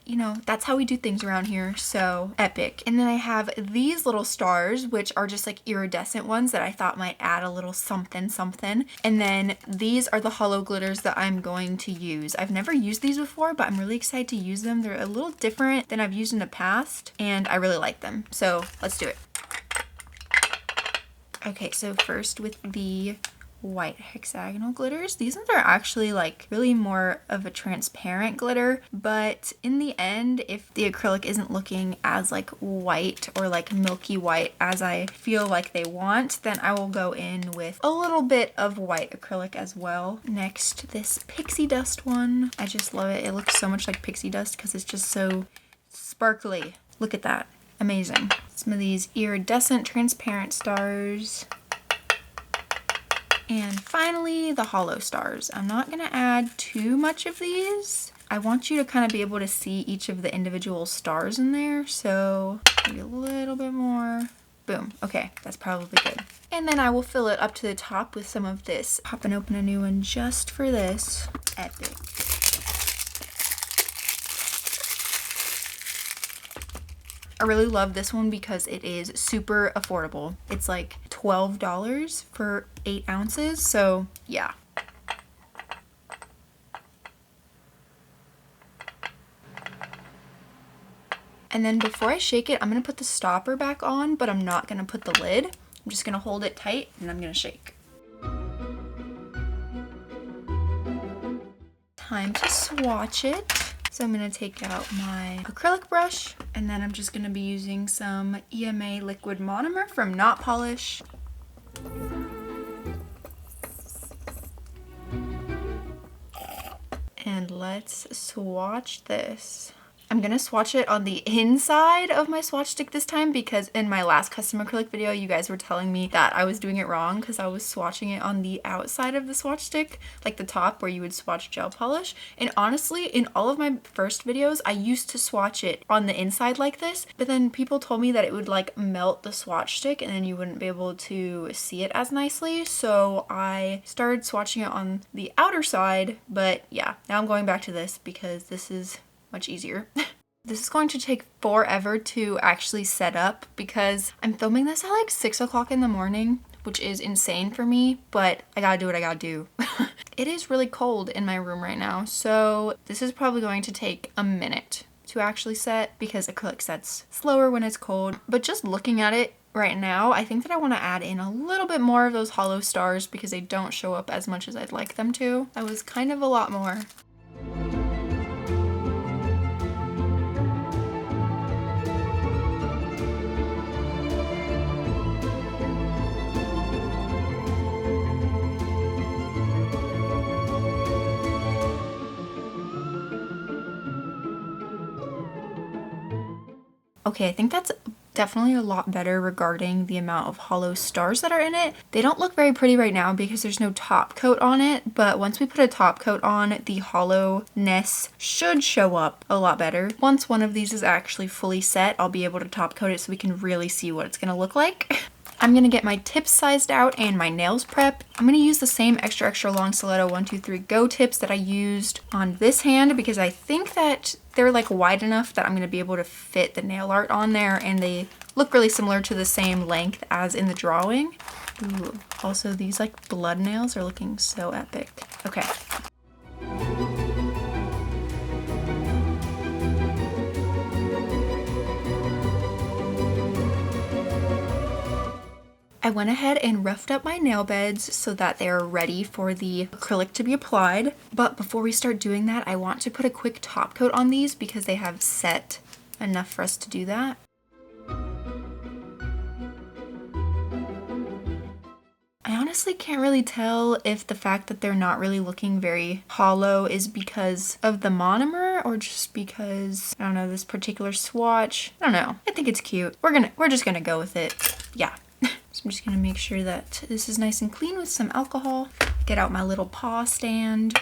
you know, that's how we do things around here. So epic. And then I have these little stars, which are just like iridescent ones that I thought might add a little something. And then these are the hollow glitters that I'm going to use. I've never used these before, but I'm really excited to use them. They're a little different than I've used in the past, and I really like them. So let's do it. Okay, so first with the white hexagonal glitters. These ones are actually like really more of a transparent glitter, but in the end, if the acrylic isn't looking as like white or like milky white as I feel like they want, then I will go in with a little bit of white acrylic as well. Next, this pixie dust one. I just love it. It looks so much like pixie dust because it's just so sparkly. Look at that. Amazing. Some of these iridescent transparent stars. And finally, the hollow stars. I'm not gonna add too much of these. I want you to kind of be able to see each of the individual stars in there. So maybe a little bit more. Boom. Okay, that's probably good. And then I will fill it up to the top with some of this. Pop and open a new one just for this. Epic. I really love this one because it is super affordable. It's like $12 for 8 ounces, so yeah. And then before I shake it, I'm gonna put the stopper back on, but I'm not gonna put the lid. I'm just gonna hold it tight and I'm gonna shake. Time to swatch it. So I'm gonna take out my acrylic brush, and then I'm just gonna be using some EMA liquid monomer from Not Polish. And let's swatch this. I'm gonna swatch it on the inside of my swatch stick this time because in my last custom acrylic video, you guys were telling me that I was doing it wrong because I was swatching it on the outside of the swatch stick, like the top where you would swatch gel polish. And honestly, in all of my first videos, I used to swatch it on the inside like this, but then people told me that it would like melt the swatch stick and then you wouldn't be able to see it as nicely. So I started swatching it on the outer side, but yeah, now I'm going back to this because this is much easier. This is going to take forever to actually set up because I'm filming this at like 6 o'clock in the morning, which is insane for me, but I gotta do what I gotta do. It is really cold in my room right now, so this is probably going to take a minute to actually set because acrylic sets slower when it's cold. But just looking at it right now, I think that I want to add in a little bit more of those hollow stars because they don't show up as much as I'd like them to. That was kind of a lot more. Okay, I think that's definitely a lot better regarding the amount of hollow stars that are in it. They don't look very pretty right now because there's no top coat on it, but once we put a top coat on, the hollowness should show up a lot better. Once one of these is actually fully set, I'll be able to top coat it so we can really see what it's gonna look like. I'm gonna get my tips sized out and my nails prepped. I'm gonna use the same extra long stiletto 123 Go tips that I used on this hand because I think that they're like wide enough that I'm gonna be able to fit the nail art on there, and they look really similar to the same length as in the drawing. Ooh, also these like blood nails are looking so epic. Okay. I went ahead and roughed up my nail beds so that they are ready for the acrylic to be applied. But before we start doing that, I want to put a quick top coat on these because they have set enough for us to do that. I honestly can't really tell if the fact that they're not really looking very hollow is because of the monomer or just because, I don't know, this particular swatch. I don't know. I think it's cute. We're just gonna go with it. Yeah. So I'm just gonna make sure that this is nice and clean with some alcohol. Get out my little paw stand.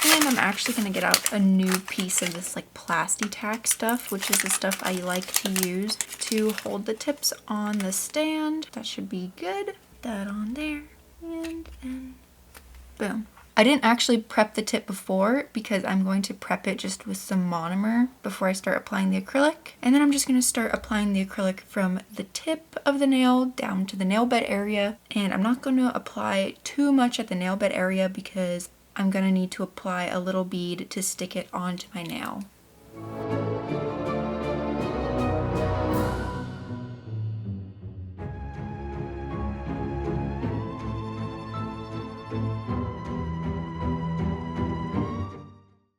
And I'm actually gonna get out a new piece of this like plasti tack stuff, which is the stuff I like to use to hold the tips on the stand. That should be good. Put that on there, and then boom. I didn't actually prep the tip before because I'm going to prep it just with some monomer before I start applying the acrylic. And then I'm just going to start applying the acrylic from the tip of the nail down to the nail bed area. And I'm not going to apply too much at the nail bed area because I'm going to need to apply a little bead to stick it onto my nail.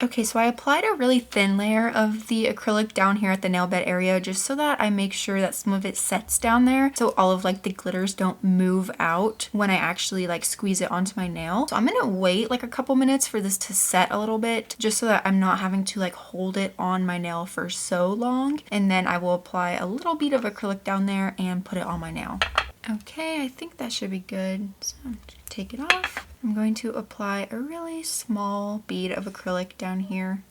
Okay, so I applied a really thin layer of the acrylic down here at the nail bed area just so that I make sure that some of it sets down there so all of like the glitters don't move out when I actually like squeeze it onto my nail. So I'm gonna wait like a couple minutes for this to set a little bit just so that I'm not having to like hold it on my nail for so long, and then I will apply a little bead of acrylic down there and put it on my nail. Okay, I think that should be good. So take it off. I'm going to apply a really small bead of acrylic down here,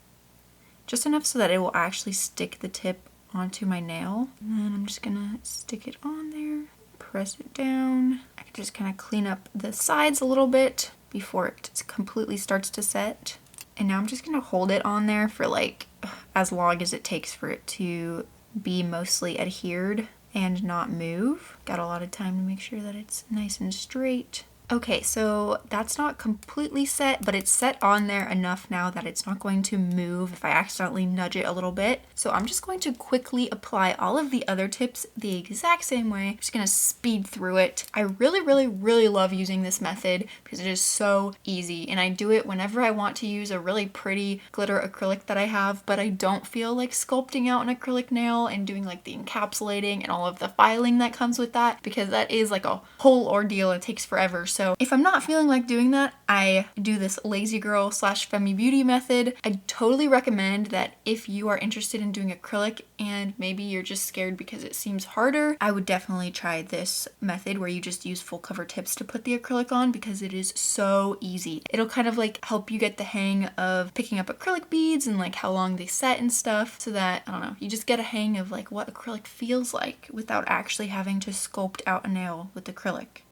just enough so that it will actually stick the tip onto my nail. And then I'm just gonna stick it on there, press it down. I can just kind of clean up the sides a little bit before it completely starts to set. And now I'm just gonna hold it on there for like as long as it takes for it to be mostly adhered and not move. Got a lot of time to make sure that it's nice and straight. Okay, so that's not completely set, but it's set on there enough now that it's not going to move if I accidentally nudge it a little bit. So I'm just going to quickly apply all of the other tips the exact same way. I'm just gonna speed through it. I really love using this method because it is so easy, and I do it whenever I want to use a really pretty glitter acrylic that I have, but I don't feel like sculpting out an acrylic nail and doing like the encapsulating and all of the filing that comes with that, because that is like a whole ordeal. It takes forever. So if I'm not feeling like doing that, I do this lazy girl / Femi Beauty method. I totally recommend that if you are interested in doing acrylic and maybe you're just scared because it seems harder, I would definitely try this method where you just use full cover tips to put the acrylic on, because it is so easy. It'll kind of like help you get the hang of picking up acrylic beads and like how long they set and stuff, so that, I don't know, you just get a hang of like what acrylic feels like without actually having to sculpt out a nail with acrylic.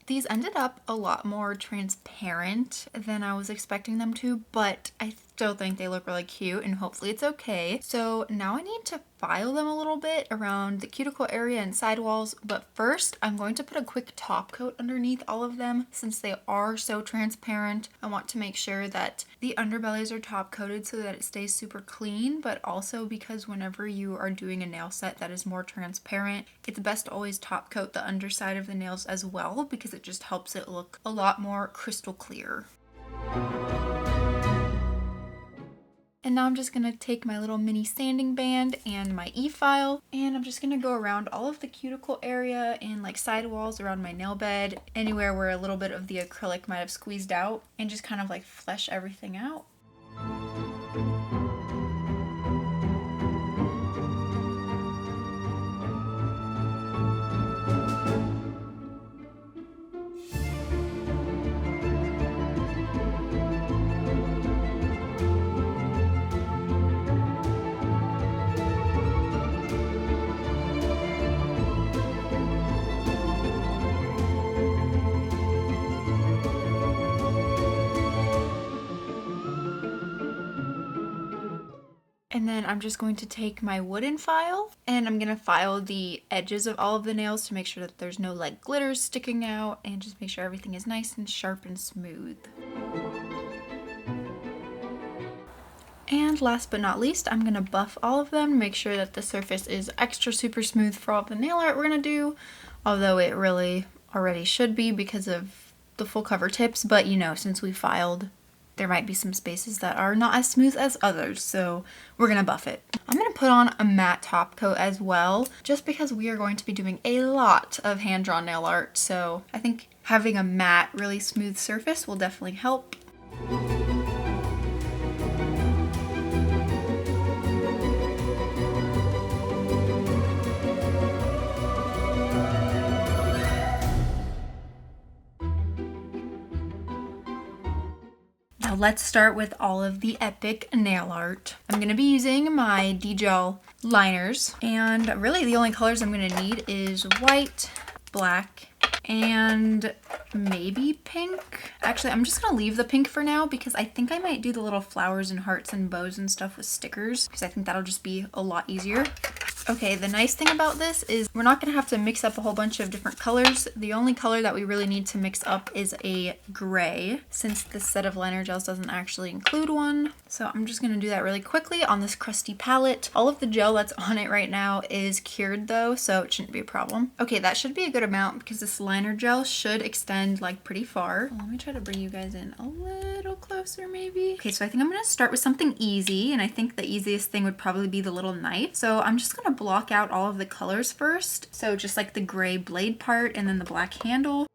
These ended up a lot more transparent than I was expecting them to, but I still think they look really cute, and hopefully it's okay. So now I need to file them a little bit around the cuticle area and sidewalls, but first I'm going to put a quick top coat underneath all of them. Since they are so transparent, I want to make sure that the underbellies are top coated so that it stays super clean, but also because whenever you are doing a nail set that is more transparent, it's best to always top coat the underside of the nails as well, because it just helps it look a lot more crystal clear. And now I'm just gonna take my little mini sanding band and my e-file, and I'm just gonna go around all of the cuticle area and like sidewalls around my nail bed, anywhere where a little bit of the acrylic might have squeezed out, and just kind of like flesh everything out. And then I'm just going to take my wooden file and I'm going to file the edges of all of the nails to make sure that there's no like glitters sticking out, and just make sure everything is nice and sharp and smooth. And last but not least, I'm going to buff all of them, make sure that the surface is extra super smooth for all of the nail art we're going to do, although it really already should be because of the full cover tips, but you know, since we filed, there might be some spaces that are not as smooth as others, so we're gonna buff it. I'm gonna put on a matte top coat as well, just because we are going to be doing a lot of hand-drawn nail art, so I think having a matte, really smooth surface will definitely help. Now let's start with all of the epic nail art. I'm going to be using my D-gel liners, and really the only colors I'm going to need is white, black, and maybe pink. Actually, I'm just going to leave the pink for now because I think I might do the little flowers and hearts and bows and stuff with stickers, because I think that'll just be a lot easier. Okay, the nice thing about this is we're not going to have to mix up a whole bunch of different colors. The only color that we really need to mix up is a gray, since this set of liner gels doesn't actually include one. So I'm just going to do that really quickly on this crusty palette. All of the gel that's on it right now is cured though, so it shouldn't be a problem. Okay, that should be a good amount because this liner gel should extend like pretty far. Let me try to bring you guys in a little closer maybe. Okay, so I think I'm going to start with something easy, and I think the easiest thing would probably be the little knife. So I'm just going to block out all of the colors first. So just like the gray blade part and then the black handle.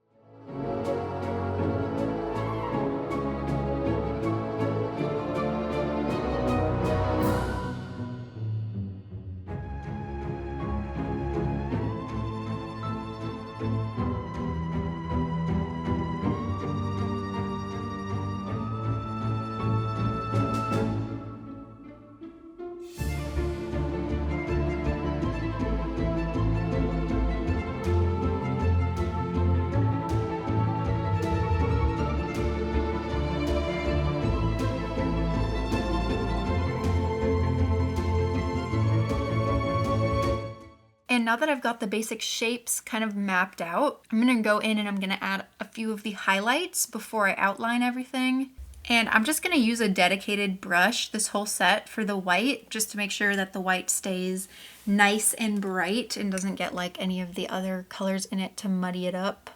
And now that I've got the basic shapes kind of mapped out, I'm gonna go in and I'm gonna add a few of the highlights before I outline everything. And I'm just gonna use a dedicated brush this whole set for the white, just to make sure that the white stays nice and bright and doesn't get like any of the other colors in it to muddy it up.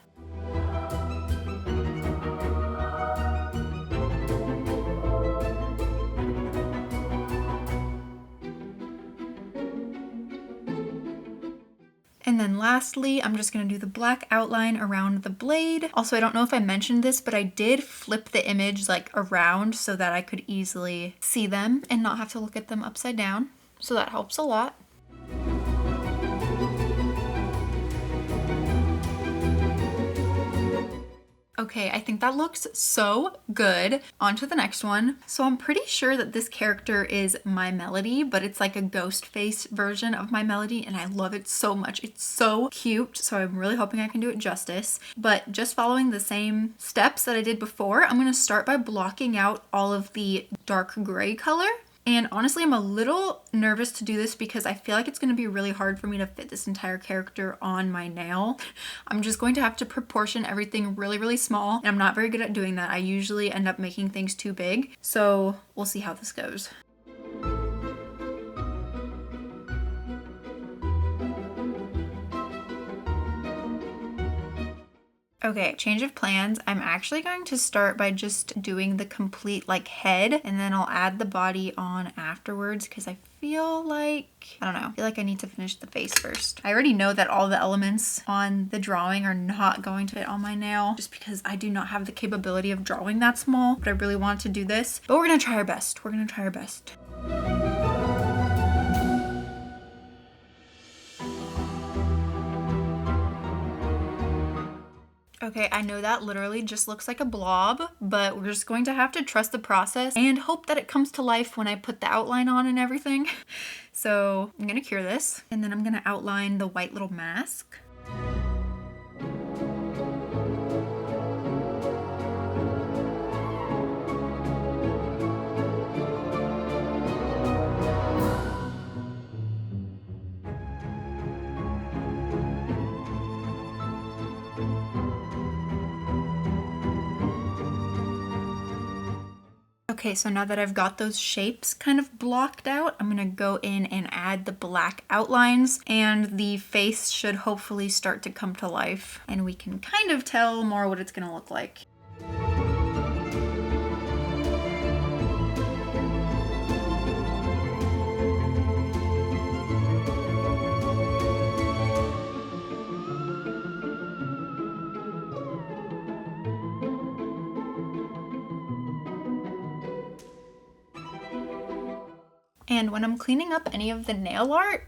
And then lastly, I'm just gonna do the black outline around the blade. Also, I don't know if I mentioned this, but I did flip the image like around so that I could easily see them and not have to look at them upside down. So that helps a lot. Okay, I think that looks so good. On to the next one. So I'm pretty sure that this character is My Melody, but it's like a ghost face version of My Melody, and I love it so much. It's so cute, so I'm really hoping I can do it justice. But just following the same steps that I did before, I'm gonna start by blocking out all of the dark gray color. And honestly, I'm a little nervous to do this because I feel like it's going to be really hard for me to fit this entire character on my nail. I'm just going to have to proportion everything really, really small. And I'm not very good at doing that. I usually end up making things too big. So we'll see how this goes. Okay, change of plans. I'm actually going to start by just doing the complete like head, and then I'll add the body on afterwards because I feel like, I don't know, I feel like I need to finish the face first. I already know that all the elements on the drawing are not going to fit on my nail just because I do not have the capability of drawing that small, but I really want to do this. But we're gonna try our best. We're gonna try our best. Okay, I know that literally just looks like a blob, but we're just going to have to trust the process and hope that it comes to life when I put the outline on and everything. So I'm gonna cure this, and then I'm gonna outline the white little mask. Okay, so now that I've got those shapes kind of blocked out, I'm gonna go in and add the black outlines, and the face should hopefully start to come to life, and we can kind of tell more what it's gonna look like. And when I'm cleaning up any of the nail art,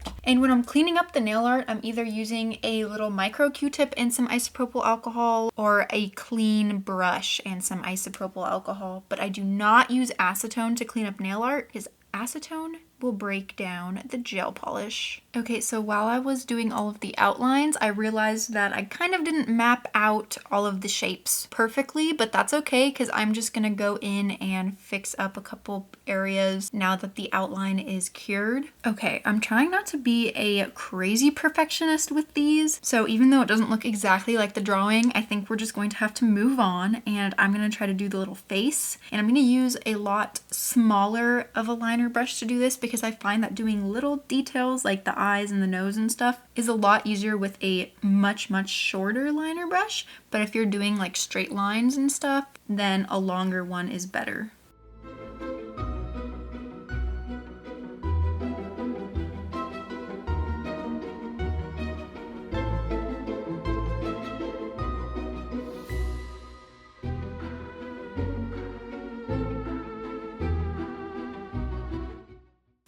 I'm either using a little micro Q-tip and some isopropyl alcohol, or a clean brush and some isopropyl alcohol. But I do not use acetone to clean up nail art because acetone will break down the gel polish. Okay, so while I was doing all of the outlines, I realized that I kind of didn't map out all of the shapes perfectly, but that's okay because I'm just gonna go in and fix up a couple areas now that the outline is cured. Okay, I'm trying not to be a crazy perfectionist with these, so even though it doesn't look exactly like the drawing, I think we're just going to have to move on, and I'm gonna try to do the little face, and I'm gonna use a lot smaller of a liner brush to do this because I find that doing little details like the eyes and the nose and stuff is a lot easier with a much shorter liner brush. But if you're doing like straight lines and stuff, then a longer one is better.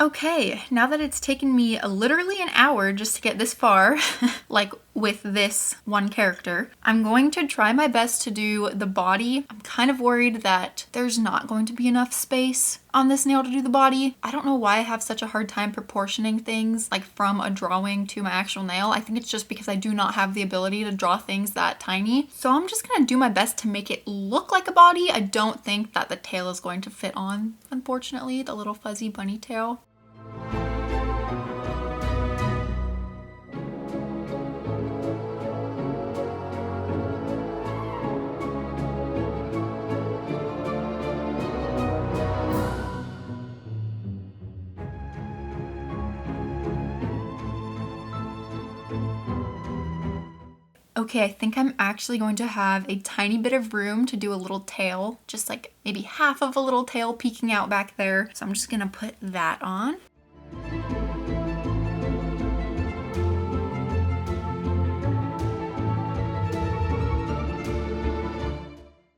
Okay, now that it's taken me literally an hour just to get this far, like with this one character, I'm going to try my best to do the body. I'm kind of worried that there's not going to be enough space on this nail to do the body. I don't know why I have such a hard time proportioning things like from a drawing to my actual nail. I think it's just because I do not have the ability to draw things that tiny. So I'm just gonna do my best to make it look like a body. I don't think that the tail is going to fit on, unfortunately, the little fuzzy bunny tail. Okay, I think I'm actually going to have a tiny bit of room to do a little tail, just like maybe half of a little tail peeking out back there. So I'm just gonna put that on.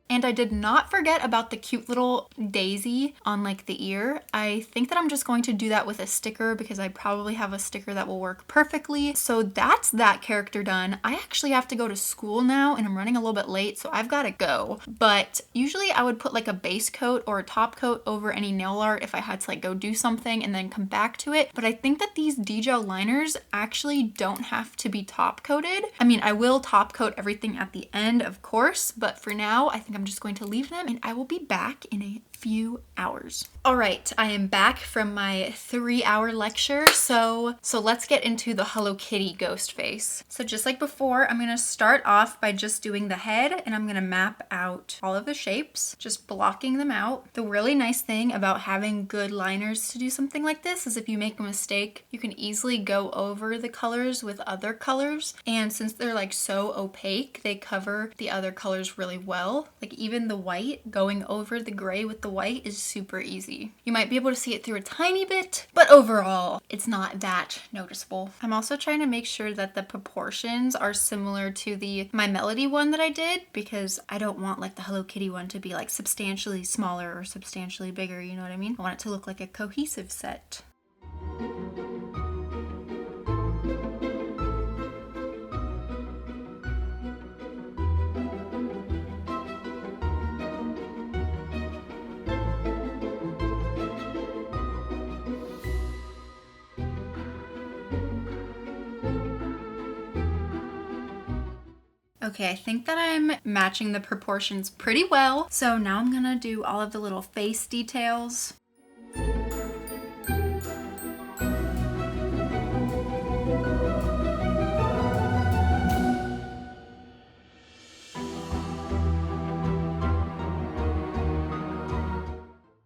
And I did not forget about the cute little daisy on like the ear. I think that I'm just going to do that with a sticker because I probably have a sticker that will work perfectly. So that's that character done. I actually have to go to school now and I'm running a little bit late, so I've got to go. But usually I would put like a base coat or a top coat over any nail art if I had to like go do something and then come back to it. But I think that these D-gel liners actually don't have to be top coated. I mean, I will top coat everything at the end, of course, but for now, I think I'm just going to leave them and I will be back in a few hours. All right, I am back from my 3-hour lecture. So let's get into the Hello Kitty ghost face. So just like before, I'm gonna start off by just doing the head and I'm gonna map out all of the shapes, just blocking them out. The really nice thing about having good liners to do something like this is if you make a mistake, you can easily go over the colors with other colors. And since they're like so opaque, they cover the other colors really well. Like even the white, going over the gray with the white is super easy. You might be able to see it through a tiny bit, but overall, it's not that noticeable. I'm also trying to make sure that the proportions are similar to the My Melody one that I did because I don't want like the Hello Kitty one to be like substantially smaller or substantially bigger, you know what I mean? I want it to look like a cohesive set. Okay, I think that I'm matching the proportions pretty well. So now I'm gonna do all of the little face details.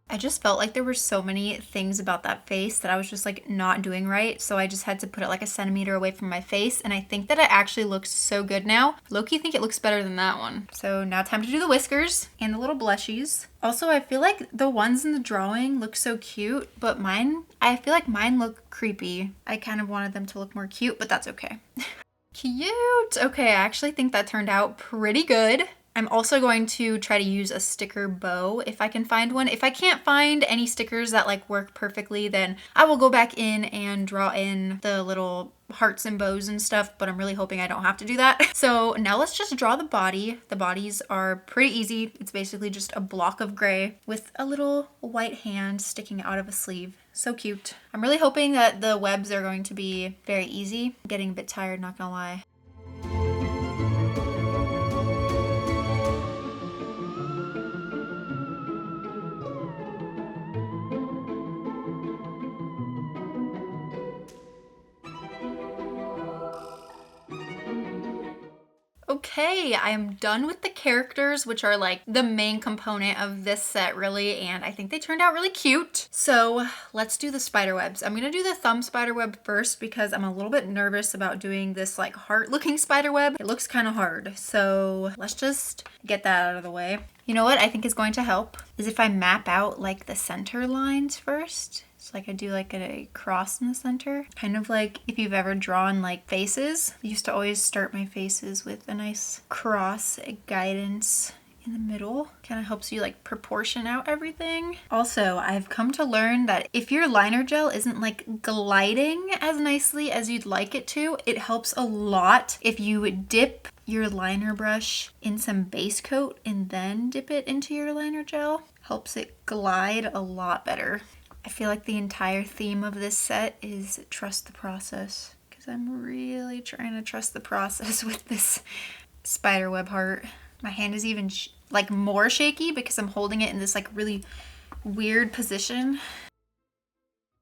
I just felt like there were so many things about that face that I was just like not doing right. So I just had to put it like a centimeter away from my face. And I think that it actually looks so good now. Low-key think it looks better than that one. So now time to do the whiskers and the little blushies. Also, I feel like the ones in the drawing look so cute, but I feel like mine look creepy. I kind of wanted them to look more cute, but that's okay. Cute. Okay, I actually think that turned out pretty good. I'm also going to try to use a sticker bow if I can find one. If I can't find any stickers that like work perfectly, then I will go back in and draw in the little hearts and bows and stuff, but I'm really hoping I don't have to do that. So now let's just draw the body. The bodies are pretty easy. It's basically just a block of gray with a little white hand sticking out of a sleeve. So cute. I'm really hoping that the webs are going to be very easy. I'm getting a bit tired, not gonna lie. Okay, I am done with the characters, which are like the main component of this set really, and I think they turned out really cute. So let's do the spider webs. I'm gonna do the thumb spider web first because I'm a little bit nervous about doing this like heart looking spider web. It looks kind of hard. So let's just get that out of the way. You know what I think is going to help is if I map out like the center lines first. So like I do like a cross in the center. Kind of like if you've ever drawn like faces. I used to always start my faces with a nice cross guidance in the middle. Kind of helps you like proportion out everything. Also, I've come to learn that if your liner gel isn't like gliding as nicely as you'd like it to, it helps a lot if you dip your liner brush in some base coat and then dip it into your liner gel. Helps it glide a lot better. I feel like the entire theme of this set is trust the process because I'm really trying to trust the process with this spiderweb heart. My hand is even like more shaky because I'm holding it in this like really weird position.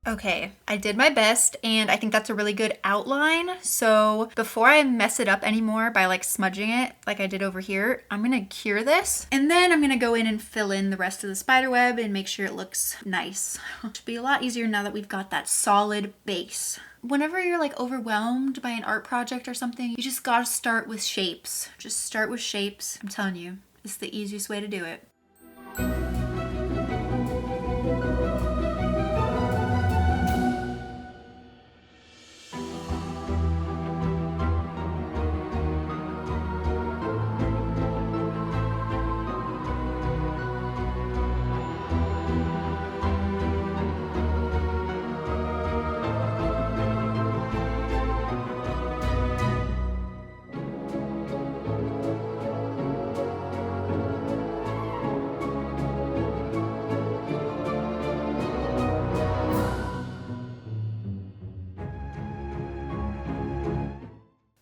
Okay, I did my best and I think that's a really good outline. So before I mess it up anymore by like smudging it like I did over here, I'm gonna cure this and then I'm gonna go in and fill in the rest of the spider web and make sure it looks nice. It should be a lot easier now that we've got that solid base. Whenever you're like overwhelmed by an art project or something, you just gotta start with shapes. Just start with shapes. I'm telling you, it's the easiest way to do it.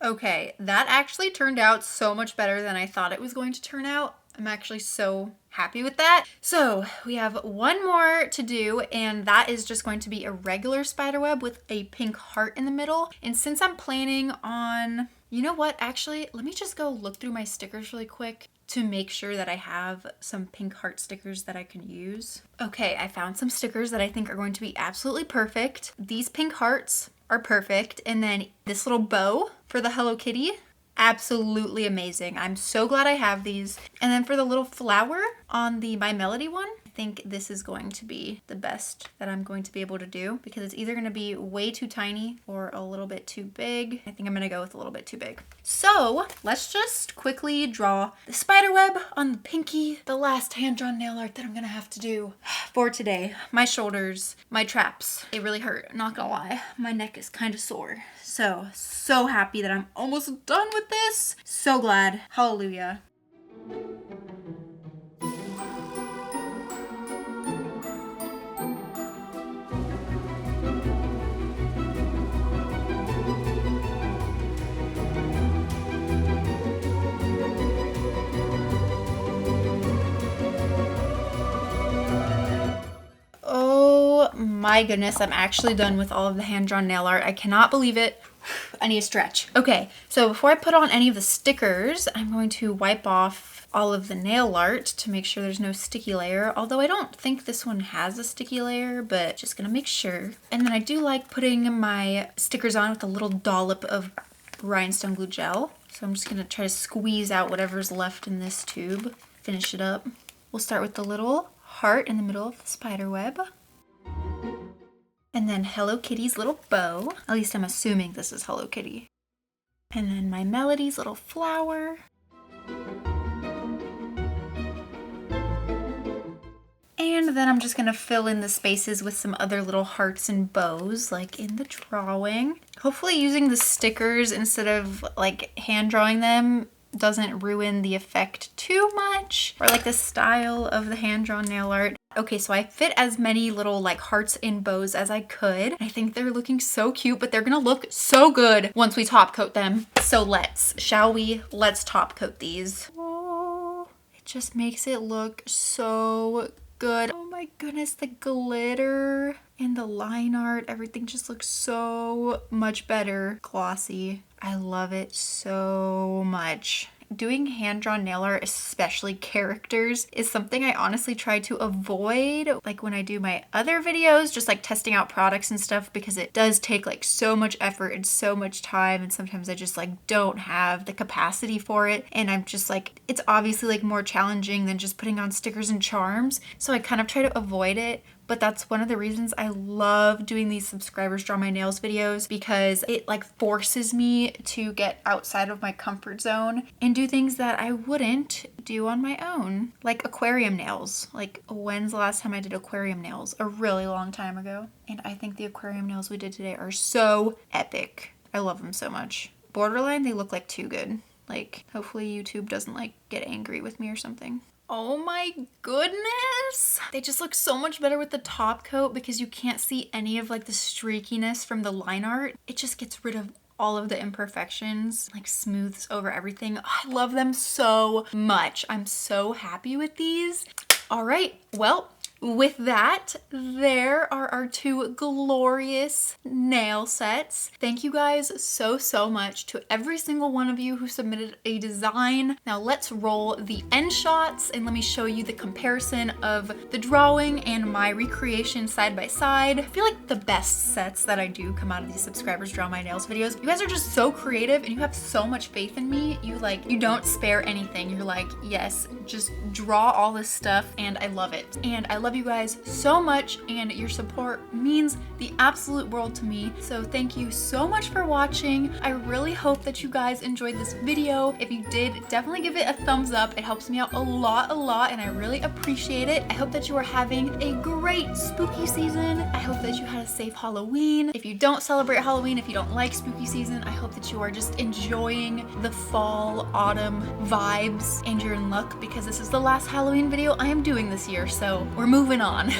Okay, that actually turned out so much better than I thought it was going to turn out. I'm actually so happy with that. So we have one more to do, and that is just going to be a regular spider web with a pink heart in the middle. And since I'm planning on, you know what, actually, let me just go look through my stickers really quick to make sure that I have some pink heart stickers that I can use. Okay, I found some stickers that I think are going to be absolutely perfect. These pink hearts are perfect. And then this little bow for the Hello Kitty, absolutely amazing. I'm so glad I have these. And then for the little flower on the My Melody one, I think this is going to be the best that I'm going to be able to do because it's either going to be way too tiny or a little bit too big. I think I'm going to go with a little bit too big. So let's just quickly draw the spider web on the pinky, the last hand-drawn nail art that I'm going to have to do for today. My shoulders, my traps, they really hurt, not gonna lie. My neck is kind of sore. So happy that I'm almost done with this. So glad. Hallelujah. Oh my goodness, I'm actually done with all of the hand-drawn nail art. I cannot believe it. I need a stretch. Okay, so before I put on any of the stickers, I'm going to wipe off all of the nail art to make sure there's no sticky layer. Although I don't think this one has a sticky layer, but just gonna make sure. And then I do like putting my stickers on with a little dollop of rhinestone glue gel. So I'm just gonna try to squeeze out whatever's left in this tube, finish it up. We'll start with the little heart in the middle of the spider web. And then Hello Kitty's little bow. At least I'm assuming this is Hello Kitty. And then My Melody's little flower. And then I'm just gonna fill in the spaces with some other little hearts and bows like in the drawing. Hopefully using the stickers instead of like hand drawing them doesn't ruin the effect too much or like the style of the hand-drawn nail art. Okay, so I fit as many little like hearts and bows as I could. I think they're looking so cute, but they're gonna look so good once we top coat them. So shall we? Let's top coat these. Oh, it just makes it look so good. Oh my goodness, the glitter and the line art, everything just looks so much better. Glossy. I love it so much. Doing hand-drawn nail art, especially characters, is something I honestly try to avoid like when I do my other videos, just like testing out products and stuff, because it does take like so much effort and so much time, and sometimes I just like don't have the capacity for it, and I'm just like, it's obviously like more challenging than just putting on stickers and charms, so I kind of try to avoid it. But that's one of the reasons I love doing these subscribers draw my nails videos, because it like forces me to get outside of my comfort zone and do things that I wouldn't do on my own. Like aquarium nails. Like, when's the last time I did aquarium nails? A really long time ago. And I think the aquarium nails we did today are so epic. I love them so much. Borderline, they look like too good. Like, hopefully YouTube doesn't like get angry with me or something. Oh my goodness! They just look so much better with the top coat because you can't see any of like the streakiness from the line art. It just gets rid of all of the imperfections, like smooths over everything. I love them so much. I'm so happy with these. All right, well, with that, there are our two glorious nail sets. Thank you guys so much to every single one of you who submitted a design. Now let's roll the end shots and let me show you the comparison of the drawing and my recreation side by side. I feel like the best sets that I do come out of these subscribers draw my nails videos. You guys are just so creative and you have so much faith in me. You don't spare anything. You're like, yes, just draw all this stuff, and I love it. And I love you guys so much, and your support means the absolute world to me. So thank you so much for watching. I really hope that you guys enjoyed this video. If you did, definitely give it a thumbs up. It helps me out a lot, and I really appreciate it. I hope that you are having a great spooky season. I hope that you had a safe Halloween. If you don't celebrate Halloween, if you don't like spooky season, I hope that you are just enjoying the fall, autumn vibes, and you're in luck because this is the last Halloween video I am doing this year, so we're moving on.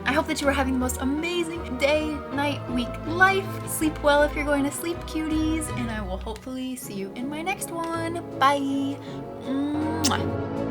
I hope that you are having the most amazing day, night, week, life. Sleep well if you're going to sleep, cuties, and I will hopefully see you in my next one. Bye. Mwah.